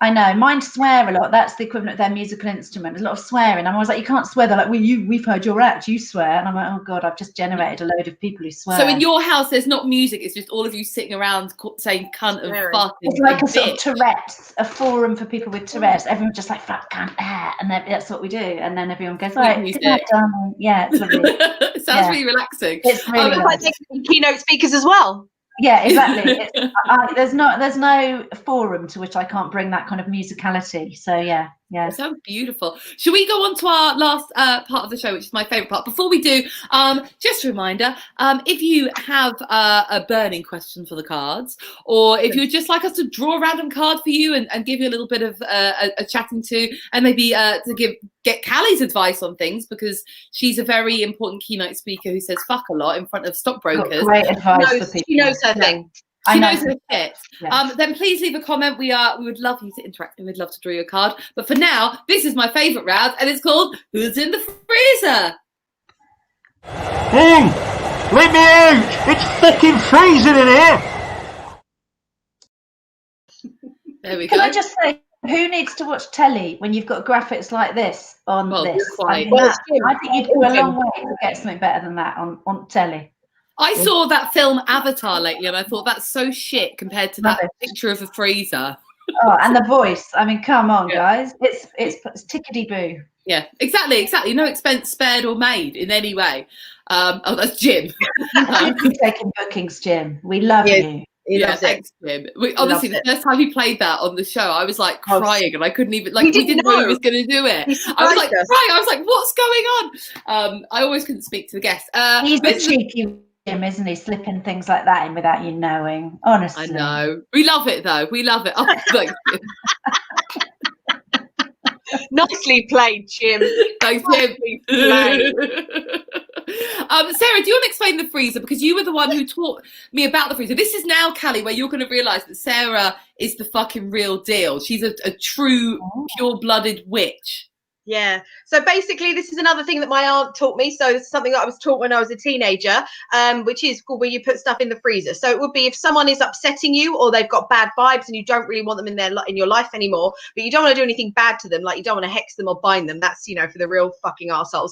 I know, mine swear a lot. That's the equivalent of their musical instrument. There's a lot of swearing. I'm always like, you can't swear. They're like, well, we've heard your act, you swear. And I'm like, oh God, I've just generated a load of people who swear. So in your house, there's not music. It's just all of you sitting around saying cunt and fuck. It's like a sort of Tourette's, a forum for people with Tourette's. Everyone's just like, fuck, cunt, and that's what we do. And then everyone goes, all right, good night, darling. Yeah, it's lovely. It sounds really relaxing. It's really like keynote speakers as well. Yeah, exactly. There's no forum to which I can't bring that kind of musicality. So yeah. It sounds beautiful. Shall we go on to our last part of the show, which is my favourite part? Before we do, just a reminder, if you have a burning question for the cards, or if you would just like us to draw a random card for you and give you a little bit of a chatting to, and maybe to get Callie's advice on things, because she's a very important keynote speaker who says fuck a lot in front of stockbrokers. Great advice for people. She knows her thing. She knows her shit. Yes. Then please leave a comment. We would love you to interact and we'd love to draw you a card. But for now, this is my favourite round, and it's called Who's in the Freezer? Hey! Let me out! It's fucking freezing in here! There we Can go. I just say, who needs to watch telly when you've got graphics like this on this? Quite. I think you'd go a long way to get something better than that on telly. I saw that film Avatar lately, and I thought that's so shit compared to that picture of a freezer. Oh, and the voice. I mean, come on, guys. It's tickety-boo. Yeah, exactly. No expense spared or made in any way. Oh, that's Jim. You're taking bookings, Jim. We love you. Thanks, Jim. Honestly, the first time he played that on the show, I was like crying, and I couldn't even we didn't know he was going to do it. I was like crying. I was like, "What's going on?" I always couldn't speak to the guests. He's a cheeky Jim, isn't he? Slipping things like that in without you knowing. Honestly, I know. We love it, though. We love it. Oh, thanks, Jim. Nicely played, Jim. Thanks, Jim. Sarah, do you want to explain the freezer? Because you were the one who taught me about the freezer. This is now, Callie, where you're going to realise that Sarah is the fucking real deal. She's a true, pure-blooded witch. Yeah. So basically, this is another thing that my aunt taught me. So this is something that I was taught when I was a teenager, which is called where you put stuff in the freezer. So it would be if someone is upsetting you or they've got bad vibes and you don't really want them in your life anymore, but you don't want to do anything bad to them, like you don't want to hex them or bind them. That's, for the real fucking arseholes.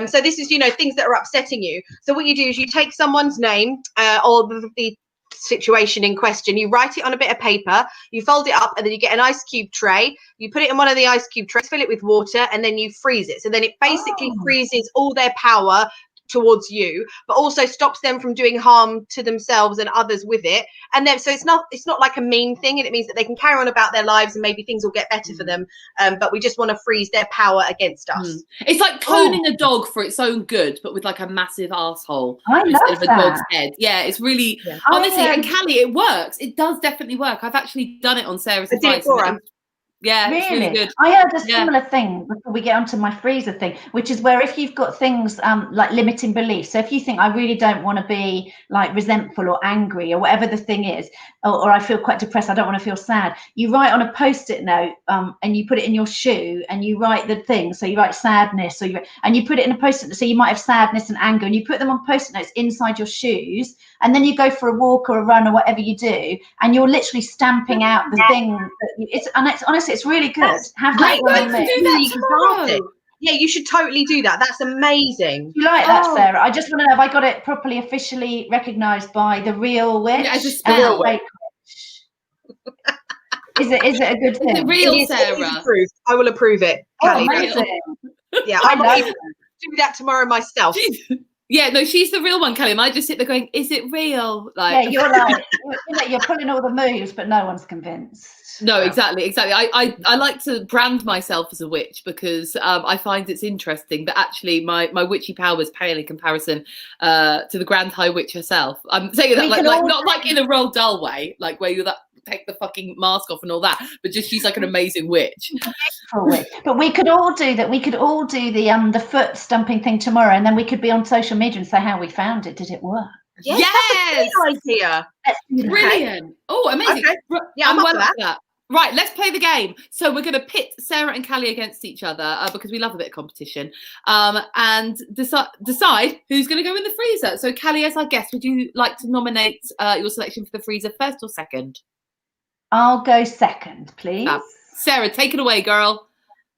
So this is, things that are upsetting you. So what you do is you take someone's name or the situation in question, you write it on a bit of paper, you fold it up, and then you get an ice cube tray, you put it in one of the ice cube trays, fill it with water, and then you freeze it. So then it basically freezes all their power towards you, but also stops them from doing harm to themselves and others with it. And then so it's not like a mean thing, and it means that they can carry on about their lives and maybe things will get better for them, but we just want to freeze their power against us. It's like cloning a dog for its own good, but with like a massive asshole instead of a dog's head. Yeah, it's really honestly, and Callie, it works. It does definitely work. I've actually done it on Sarah's advice. Yeah, really? It's really good. I heard a similar thing before we get onto my freezer thing, which is where if you've got things like limiting beliefs. So if you think I really don't want to be like resentful or angry or whatever the thing is, or I feel quite depressed, I don't want to feel sad, you write on a post-it note and you put it in your shoe and you write the thing. So you write sadness and you put it in a post-it note. So you might have sadness and anger, and you put them on post-it notes inside your shoes, and then you go for a walk or a run or whatever you do, and you're literally stamping out the thing it's honestly, it's really good. Have that one on there. Yeah, you should totally do that. That's amazing. You like that, Sarah? I just want to know if I got it properly officially recognised by the real witch. Yeah, as a real witch. Is it a good thing? Is it real, Sarah? I will approve it. Oh, amazing. Yeah, I might even do that tomorrow myself. Yeah, no, she's the real one, Kelly. And I just sit there going, "Is it real?" Like, yeah, you're like, you're pulling all the moves, but no one's convinced. No, exactly. I like to brand myself as a witch because I find it's interesting, but actually my witchy powers pale in comparison to the Grand High Witch herself. I'm saying that like not like in a real dull way, like where you take the fucking mask off and all that, but just she's like an amazing witch. But we could all do that. We could all do the foot stumping thing tomorrow, and then we could be on social media and say how we found it. Did it work? Yes, that's a great idea. Brilliant. Oh, amazing. Okay. Yeah, I'm well at that. Right, let's play the game. So we're going to pit Sarah and Callie against each other because we love a bit of competition, and decide who's going to go in the freezer. So Callie, as our guest, would you like to nominate your selection for the freezer first or second? I'll go second, please. Sarah, take it away, girl.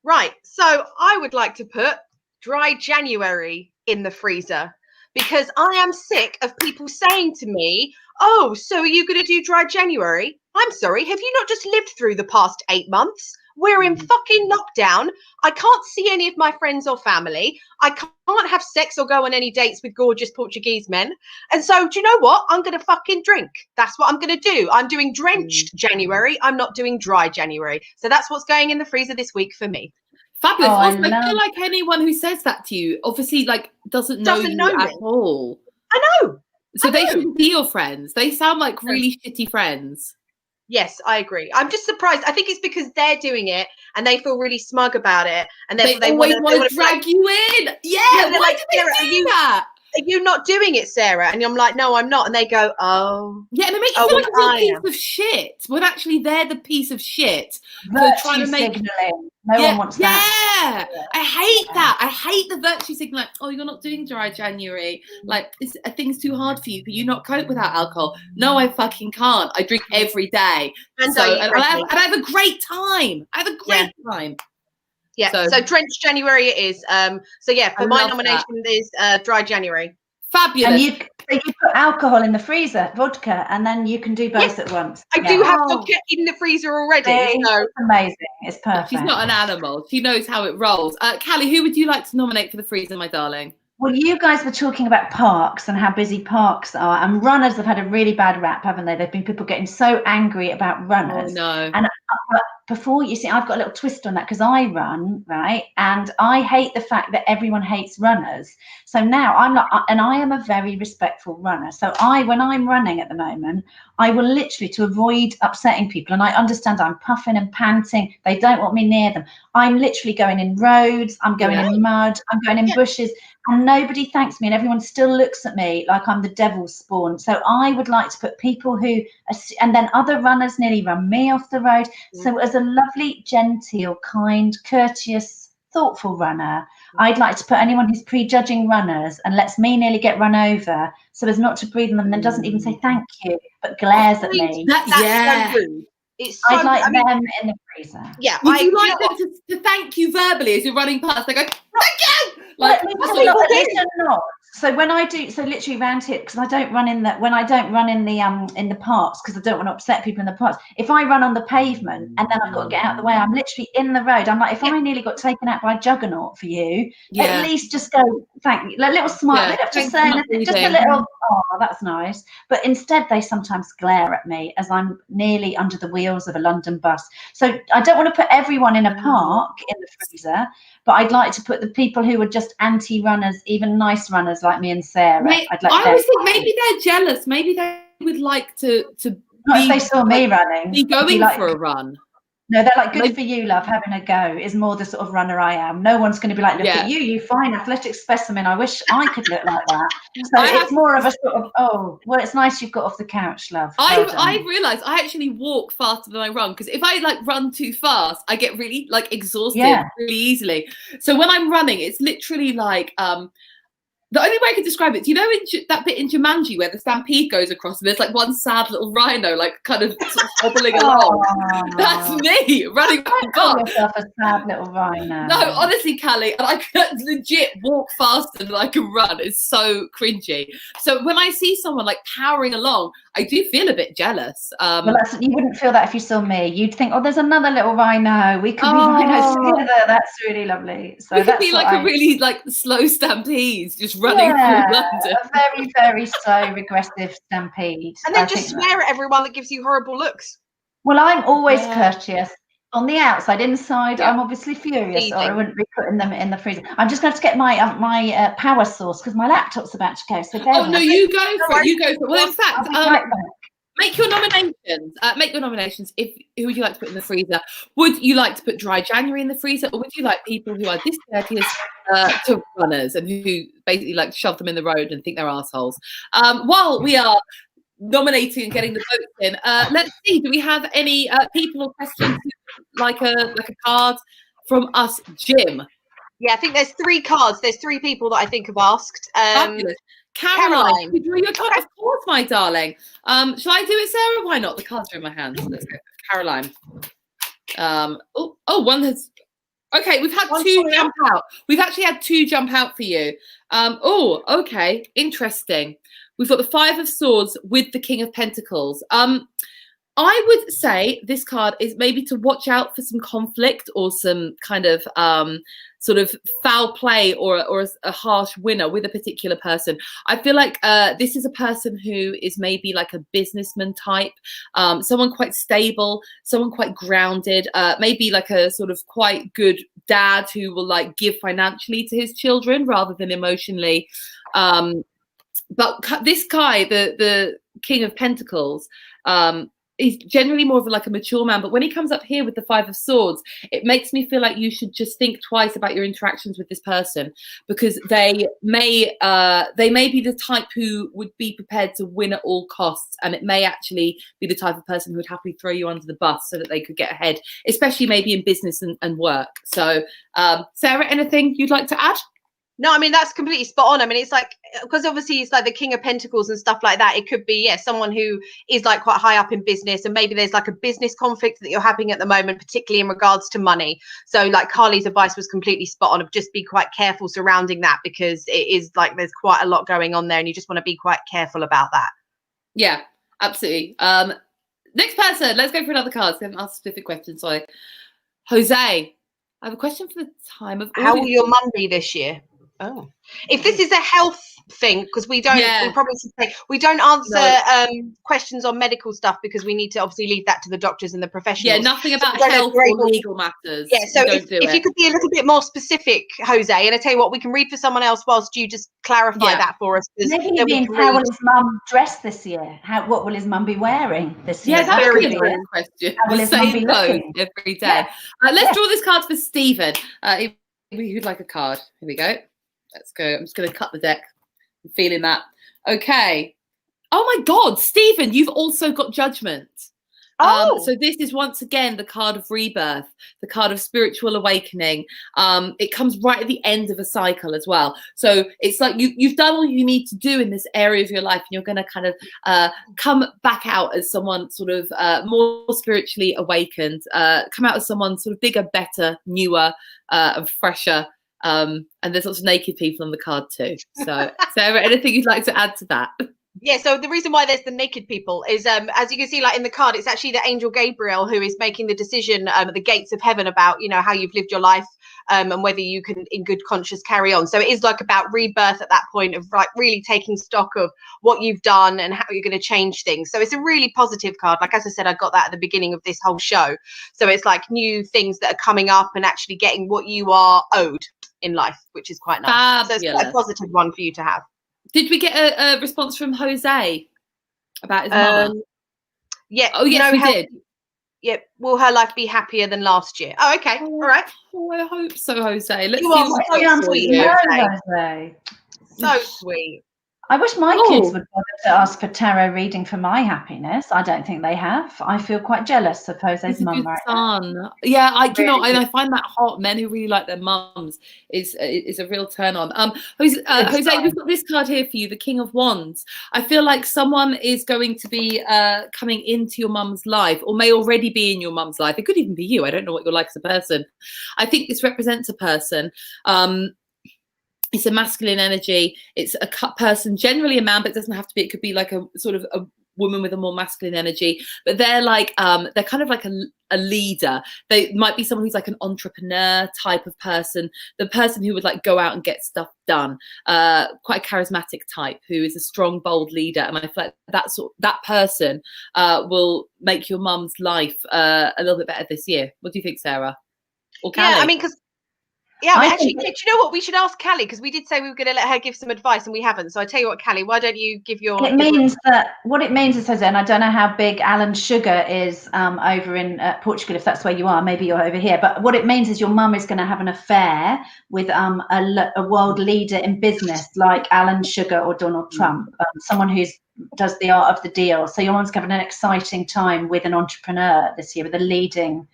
Right, so I would like to put Dry January in the freezer because I am sick of people saying to me, "Oh, so are you going to do Dry January?" I'm sorry, have you not just lived through the past 8 months? We're in fucking lockdown. I can't see any of my friends or family. I can't have sex or go on any dates with gorgeous Portuguese men. And so, do you know what? I'm going to fucking drink. That's what I'm going to do. I'm doing drenched January. I'm not doing dry January. So that's what's going in the freezer this week for me. Fabulous. Oh, Also, I feel like anyone who says that to you obviously like doesn't know you at all. I know. So they shouldn't be your friends. They sound like really shitty friends. Yes, I agree. I'm just surprised. I think it's because they're doing it and they feel really smug about it, and they always want to drag you in. Yeah, why did they do that? Are you not doing it, Sarah? And I'm like, no, I'm not. And they go, oh. Yeah, and it makes you feel like a piece of shit. When actually they're the piece of shit. Virtue trying to make signaling. No one wants that. Yeah, I hate that. I hate the virtue signal. Like, oh, you're not doing dry January. Like, thing's too hard for you. Can you not cope without alcohol? No, I fucking can't. I drink every day. And I have a great time. I have a great time. Yeah, so drenched January it is. So yeah, for my nomination is dry January. Fabulous. And you put alcohol in the freezer, vodka, and then you can do both at once. I do have vodka in the freezer already. So. It's amazing. It's perfect. She's not an animal. She knows how it rolls. Callie, who would you like to nominate for the freezer, my darling? Well, you guys were talking about parks and how busy parks are, and runners have had a really bad rap, haven't they? There've been people getting so angry about runners. Oh, no. And before, you see, I've got a little twist on that because I run, right? And I hate the fact that everyone hates runners. So now I'm not, and I am a very respectful runner. So when I'm running at the moment, I will literally, to avoid upsetting people, and I understand I'm puffing and panting, they don't want me near them. I'm literally going in roads, I'm going in mud, I'm going in bushes, and nobody thanks me, and everyone still looks at me like I'm the devil's spawn. So I would like to put people who, and then other runners nearly run me off the road. So as a lovely, genteel, kind, courteous, thoughtful runner, I'd like to put anyone who's prejudging runners and lets me nearly get run over so as not to breathe them and then doesn't even say thank you, but glares at me. That's so rude. I'd like them in the freezer. Yeah. Would you like them to thank you verbally as you're running past? They go, thank you! Like, at least a nod. So when I do, so literally around here, because I don't run in the parks because I don't want to upset people in the parks. If I run on the pavement and then I've got to get out of the way, I'm literally in the road. I'm like, if I nearly got taken out by a juggernaut for you, at least just go, thank you, a little smile. They don't have to say anything, just a little, oh, that's nice. But instead, they sometimes glare at me as I'm nearly under the wheels of a London bus. So I don't want to put everyone in a park in the freezer, but I'd like to put the people who are just anti-runners, even nice runners like me and Sarah. I always think maybe they're jealous. Maybe they would like to not if they saw me running. Be going for a run. No, they're like, good for you, love, having a go is more the sort of runner I am. No one's going to be like, look at you fine athletic specimen. I wish I could look like that. So it's more of a sort of, oh, well, it's nice you've got off the couch, love. I realised I actually walk faster than I run, because if I like run too fast, I get really like exhausted really easily. So when I'm running, it's literally like the only way I can describe it, do you know that bit in Jumanji where the stampede goes across and there's like one sad little rhino like kind of sort of hobbling along? That's me running back and call yourself a sad little rhino. No, honestly, Callie, and I can legit walk faster than I can run. It's so cringy. So when I see someone like powering along, I do feel a bit jealous. Well, you wouldn't feel that if you saw me. You'd think, oh, there's another little rhino. We could be rhinos together. That's really lovely. So we could be like a really like slow stampede, just running through London. A very, very slow, regressive stampede. And then just swear at everyone that gives you horrible looks. Well, I'm always courteous. On the outside, inside, I'm obviously furious, or I wouldn't be putting them in the freezer. I'm just going to get my power source because my laptop's about to go. So no, you go for it. You go for it. Well, in fact, make your nominations. Make your nominations. Who would you like to put in the freezer? Would you like to put dry January in the freezer, or would you like people who are discourteous to runners and who basically like shove them in the road and think they're assholes? While we are nominating and getting the votes in, let's see. Do we have any people or questions? Like a card from us, Jim. Yeah, I think there's 3 cards. There's 3 people that I think have asked. Fabulous. Caroline. You drew your card, of course, my darling. Shall I do it, Sarah? Why not? The cards are in my hands. Let's go. Caroline. One has. Okay, we've had 2 jump out. We've actually had 2 jump out for you. Okay, interesting. We've got the 5 of Swords with the King of Pentacles. I would say this card is maybe to watch out for some conflict or some kind of sort of foul play or a harsh winner with a particular person. I feel like this is a person who is maybe like a businessman type, someone quite stable, someone quite grounded, maybe like a sort of quite good dad who will like give financially to his children rather than emotionally. But this guy, the King of Pentacles, he's generally more of like a mature man, but when he comes up here with the Five of Swords, it makes me feel like you should just think twice about your interactions with this person, because they may be the type who would be prepared to win at all costs, and it may actually be the type of person who would happily throw you under the bus so that they could get ahead, especially maybe in business and work. So Sarah, anything you'd like to add? No, I mean, that's completely spot on. I mean, it's like, because obviously it's like the King of Pentacles and stuff like that. It could be, yeah, someone who is like quite high up in business, and maybe there's like a business conflict that you're having at the moment, particularly in regards to money. So like Carly's advice was completely spot on, of just be quite careful surrounding that, because it is like there's quite a lot going on there, and you just want to be quite careful about that. Yeah, absolutely. Next person, let's go for another card. So I haven't asked a specific question, sorry. Jose, I have a question for the time of How will your mum be this year? Oh, if this is a health thing, because we don't, we probably should say we don't answer questions on medical stuff, because we need to obviously leave that to the doctors and the professionals. Yeah, nothing about health or legal matters. Yeah, so if you could be a little bit more specific, Jose, and I tell you what, we can read for someone else whilst you just clarify that for us. Maybe he means how will his mum dress this year? What will his mum be wearing this year? Yeah, that's a very good question. How will his mum be looking every day? Let's draw this card for Stephen. Who'd like a card? Here we go. Let's go. I'm just going to cut the deck. I'm feeling that. Okay. Oh my God, Stephen, you've also got Judgment. So this is once again the card of rebirth, the card of spiritual awakening. It comes right at the end of a cycle as well. So it's like you've done all you need to do in this area of your life, and you're going to kind of come back out as someone sort of more spiritually awakened, come out as someone sort of bigger, better, newer, and fresher. And there's lots of naked people on the card too. So Sarah, anything you'd like to add to that? Yeah, so the reason why there's the naked people is, as you can see, like in the card, it's actually the angel Gabriel who is making the decision at the gates of heaven about, you know, how you've lived your life, and whether you can in good conscience carry on. So it is like about rebirth at that point, of like really taking stock of what you've done and how you're going to change things. So it's a really positive card. Like, as I said, I got that at the beginning of this whole show. So it's like new things that are coming up and actually getting what you are owed in life, which is quite nice. Fabulous. So it's quite a positive one for you to have. Did we get a response from Jose about his mother? Yeah. Oh, yes, we did. Yeah. Will her life be happier than last year? Oh, okay. All right. Oh, I hope so, Jose. Let's you are so sweet, Jose. So sweet. I wish my kids would bother to ask for tarot reading for my happiness. I don't think they have. I feel quite jealous of Jose's mum right now. Yeah, and I find that hot. Men who really like their mums is a real turn on. Jose, we've got this card here for you, the King of Wands. I feel like someone is going to be coming into your mum's life, or may already be in your mum's life. It could even be you. I don't know what you're like as a person. I think this represents a person. It's a masculine energy. It's a cut person, generally a man, but it doesn't have to be. It could be like a sort of a woman with a more masculine energy. But they're like they're kind of like a leader. They might be someone who's like an entrepreneur type of person, the person who would like go out and get stuff done. Quite a charismatic type who is a strong, bold leader. And I feel like that person will make your mum's life a little bit better this year. What do you think, Sarah? Or Callie? Yeah, I mean, because. Yeah, actually, do you know what? We should ask Callie, because we did say we were going to let her give some advice, and we haven't. So I tell you what, Callie, why don't you give your? It means that what it means is, Jose, and I don't know how big Alan Sugar is over in Portugal, if that's where you are. Maybe you're over here. But what it means is your mum is going to have an affair with a world leader in business like Alan Sugar or Donald Trump, someone who does the art of the deal. So your mum's having an exciting time with an entrepreneur this year, with a leading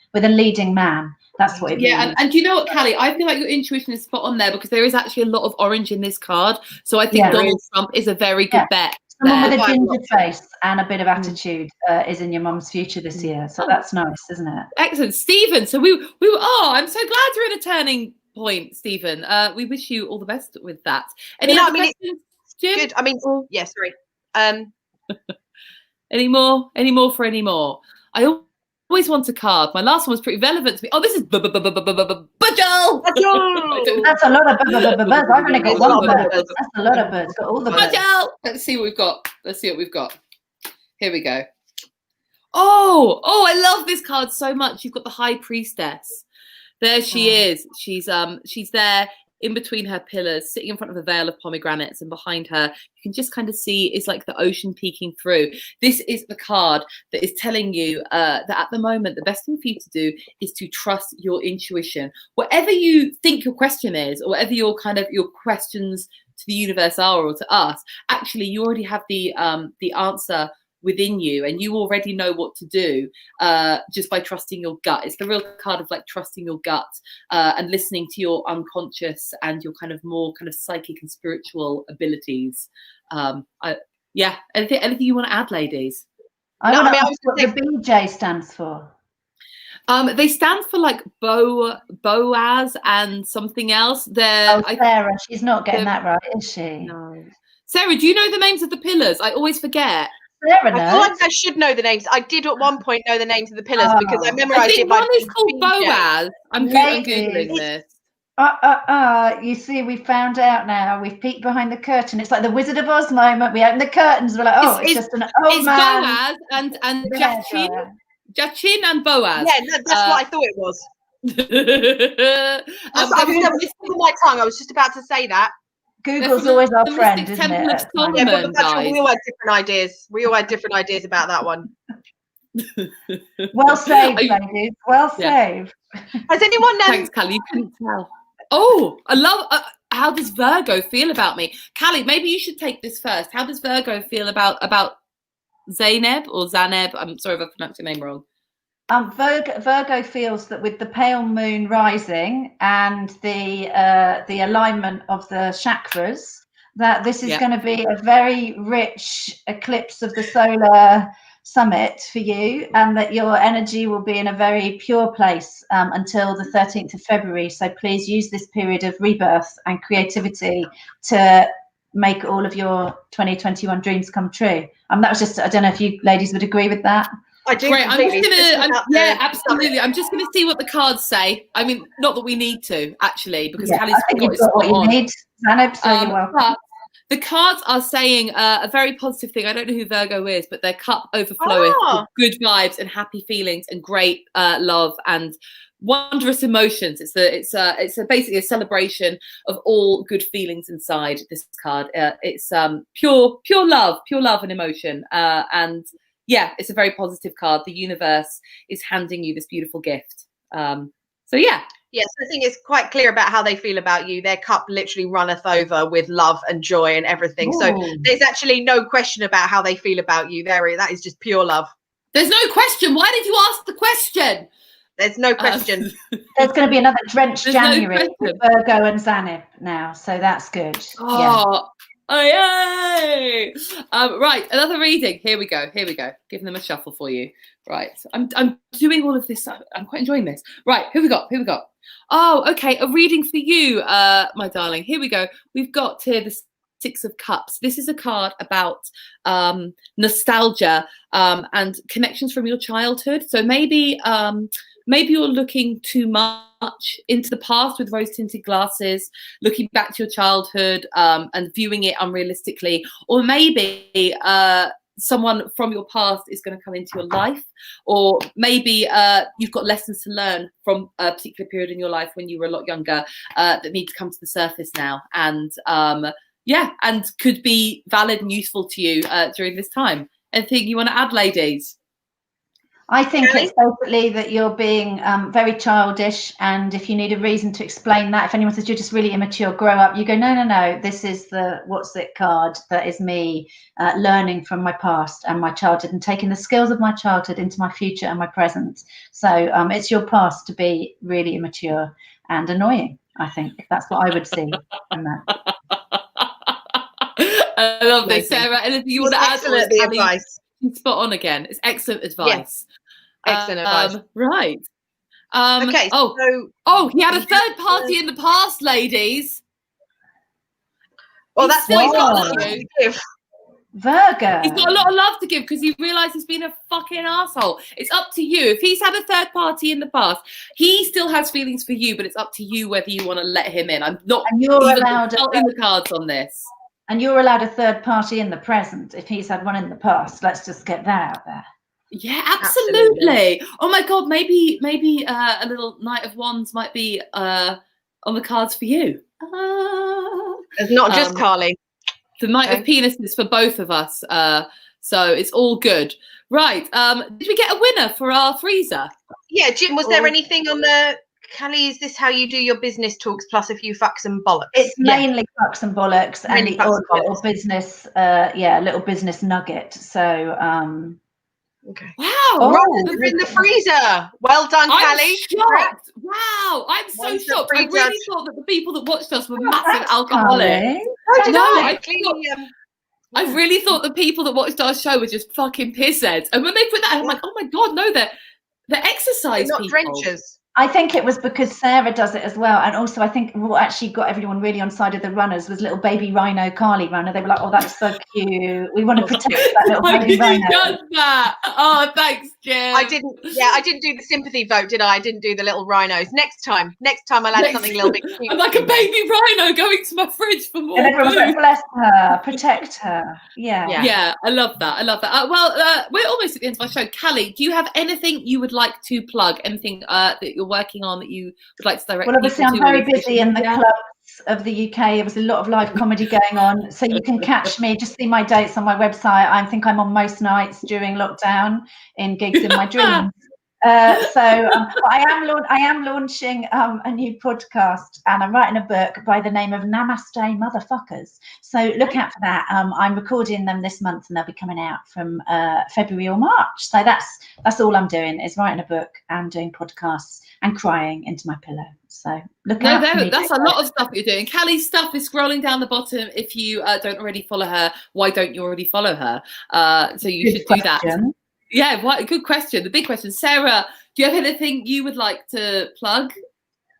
man. That's what it means. Yeah, and do you know what, Callie? I feel like your intuition is spot on there, because there is actually a lot of orange in this card. So I think Donald Trump is a very good bet. Someone with a ginger face and a bit of attitude is in your mum's future this year. So that's nice, isn't it? Excellent. Stephen, so we I'm so glad you're in a turning point, Stephen. We wish you all the best with that. Any other questions, Jim? Good. I mean, sorry. Any more for any more? I always want a card. My last one was pretty relevant to me. Oh, this is Bajal. That's a lot of birds. I've only got one bird. That's a lot of birds. Got all the birds. Bajal. Let's see what we've got. Here we go. Oh, I love this card so much. You've got the High Priestess. There she is. She's there in between her pillars, sitting in front of a veil of pomegranates, and behind her you can just kind of see it's like the ocean peeking through. This is the card that is telling you that at the moment the best thing for you to do is to trust your intuition. Whatever you think your question is, or whatever your questions to the universe are, or to us, actually you already have the answer within you, and you already know what to do just by trusting your gut. It's the real card of like trusting your gut and listening to your unconscious and your kind of more kind of psychic and spiritual abilities. Anything you want to add, ladies? I don't know what the BJ stands for. They stand for like Boaz and something else. Sarah, she's not getting that right, is she? No. Sarah, do you know the names of the pillars? I always forget. Sarah knows. I feel like I should know the names. I did at one point know the names of the pillars because I memorized it. One is called Boaz. I'm googling this. You see, we found out now. We've peeked behind the curtain. It's like the Wizard of Oz moment. We open the curtains. We're like, it's just an old man. It's Boaz and Jachin and Boaz. Yeah, that's what I thought it was. I was just on my tongue. I was just about to say that. Google's always our friend, isn't it? Yeah, but we all had different ideas. We all had different ideas about that one. Well saved, ladies. Well saved. Has anyone? Thanks, Callie. You couldn't tell. Oh, I love. How does Virgo feel about me, Callie? Maybe you should take this first. How does Virgo feel about Zainab or Zaneb? I'm sorry if I pronounced your name wrong. Virgo feels that with the pale moon rising and the alignment of the chakras, that this is going to be a very rich eclipse of the solar summit for you, and that your energy will be in a very pure place until the 13th of February. So please use this period of rebirth and creativity to make all of your 2021 dreams come true. That was just, I don't know if you ladies would agree with that. I do. Great. Absolutely. I'm just going to see what the cards say. I mean, not that we need to actually, because Callie's got it what you need. Zanab, so you're welcome. The cards are saying a very positive thing. I don't know who Virgo is, but their cup overfloweth with good vibes and happy feelings and great love and wondrous emotions. It's basically a celebration of all good feelings inside this card. It's pure love and emotion. And yeah, it's a very positive card. The universe is handing you this beautiful gift. Yes, I think it's quite clear about how they feel about you. Their cup literally runneth over with love and joy and everything. Ooh. So there's actually no question about how they feel about you. That is just pure love. There's no question. Why did you ask the question? There's no question. There's going to be another drenched January with Virgo and Zanib now, so that's good. Oh, yay! Right, another reading. Here we go. Giving them a shuffle for you. Right, I'm doing all of this. I'm quite enjoying this. Right, who we got? Oh, okay, a reading for you, my darling. Here we go. We've got here the Six of Cups. This is a card about nostalgia and connections from your childhood. So maybe you're looking too much into the past with rose-tinted glasses, looking back to your childhood and viewing it unrealistically. Or maybe someone from your past is going to come into your life. Or maybe you've got lessons to learn from a particular period in your life when you were a lot younger that need to come to the surface now. And and could be valid and useful to you during this time. Anything you want to add, ladies? I think it's basically that you're being very childish, and if you need a reason to explain that, if anyone says you're just really immature, grow up, you go, no, this is the what's it card that is me learning from my past and my childhood and taking the skills of my childhood into my future and my present. So it's your past to be really immature and annoying, I think. That's what I would see from that. I love this, Sarah. Anything you want to add? Excellent advice. Spot on again. It's excellent advice. Yes. Excellent advice. Right. Okay. He had a third party in the past, ladies. Well, that's what he's got. Virgo. He's got a lot of love to give because he realised he's been a fucking asshole. It's up to you. If he's had a third party in the past, he still has feelings for you, but it's up to you whether you want to let him in. I'm not And you're even allowed consulting the cards on this. And you're allowed a third party in the present if he's had one in the past. Let's just get that out there. Yeah, absolutely. Oh my God, maybe a little Knight of Wands might be on the cards for you. It's not just Carly. The Knight of Penises for both of us. So it's all good. Right. Did we get a winner for our freezer? Yeah, Jim, was there anything on the Callie, is this how you do your business talks plus a few fucks and bollocks? It's mainly fucks and bollocks and the odd little business, little business nugget. So, okay. Wow, they're in the freezer. Well done, Callie. Shocked. Wow, I'm so shocked. I really thought that the people that watched us were massive alcoholics. I really thought the people that watched our show were just fucking pissheads. And when they put that, I'm like, oh my God, no, they're exercise not people. drenchers. I think it was because Sarah does it as well. And also I think what actually got everyone really on side of the runners was little baby rhino Carly runner. They were like, oh, that's so cute. We want to protect that little baby rhino. Does that. Oh, thanks, Jim. I didn't do the sympathy vote, did I? I didn't do the little rhinos. Next time I'll add something a little bit cute. I'm like a baby rhino going to my fridge for more. And everyone's like, bless her, protect her. Yeah, I love that. We're almost at the end of our show. Callie, do you have anything you would like to plug? Anything that you're working on that you would like to direct? Well, obviously I'm very busy in the clubs of the UK. There was a lot of live comedy going on, so you can catch me. Just see my dates on my website. I think I'm on most nights during lockdown in gigs in my dreams. I am launching a new podcast, and I'm writing a book by the name of Namaste Motherfuckers. So look out for that. I'm recording them this month, and they'll be coming out from February or March. So that's all I'm doing, is writing a book and doing podcasts and crying into my pillow. So look out for me. That's a lot of stuff you're doing. Callie's stuff is scrolling down the bottom. If you don't already follow her, why don't you already follow her? So you should do that. Yeah, good question. The big question. Sarah, do you have anything you would like to plug?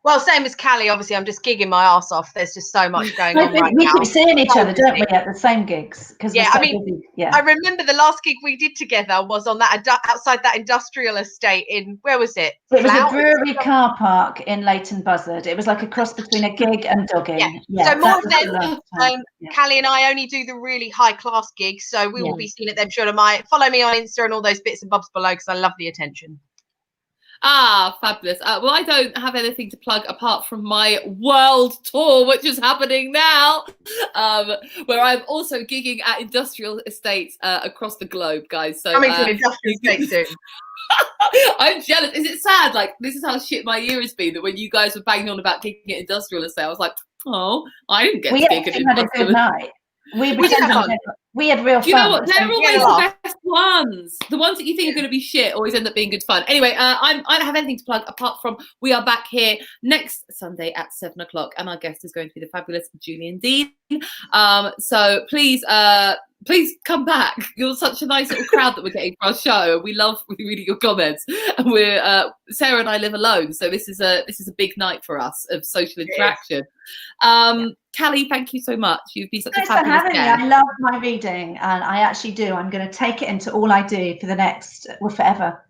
Well, same as Callie, obviously, I'm just gigging my ass off. There's just so much going on right now. We keep seeing each other, don't we, at the same gigs? I remember the last gig we did together was on that outside that industrial estate in, where was it? It was a brewery car park in Leighton Buzzard. It was like a cross between a gig and dogging. So more than Callie and I only do the really high class gigs, so we will be seen at them. Follow me on Insta and all those bits and bobs below, because I love the attention. Ah, fabulous. Well, I don't have anything to plug apart from my world tour, which is happening now, where I'm also gigging at industrial estates across the globe, guys. So coming to an industrial estate soon. I'm jealous. Is it sad? Like, this is how shit my year has been, that when you guys were banging on about gigging at industrial estate, I was like, oh, I didn't get to gig at had a good night. We had real fun. You know what? They're always the best ones. The ones that you think are going to be shit always end up being good fun. Anyway, I don't have anything to plug apart from we are back here next Sunday at 7:00, and our guest is going to be the fabulous Julian Dean. So please come back. You're such a nice little crowd that we're getting for our show. We love reading your comments. And we're Sarah and I live alone, so this is a big night for us of social interaction. Callie, thank you so much. You've been such a fabulous guest. I love my reading, and I actually do. I'm going to take it into all I do for the next, forever.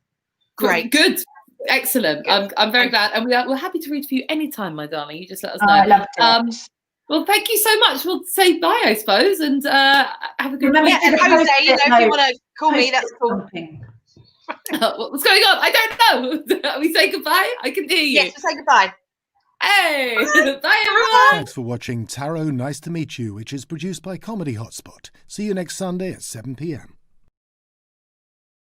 Great, good, excellent. Good. I'm very glad, and we're happy to read for you anytime, my darling. You just let us know. I loved it. Well, thank you so much. We'll say bye, I suppose, and have a good week. And Jose, if you want to call me, that's cool. What's going on? I don't know. We say goodbye? I can hear you. Yes, we'll say goodbye. Hey, bye everyone. Thanks for watching Tarot Nice to Meet You, which is produced by Comedy Hotspot. See you next Sunday at 7 p.m.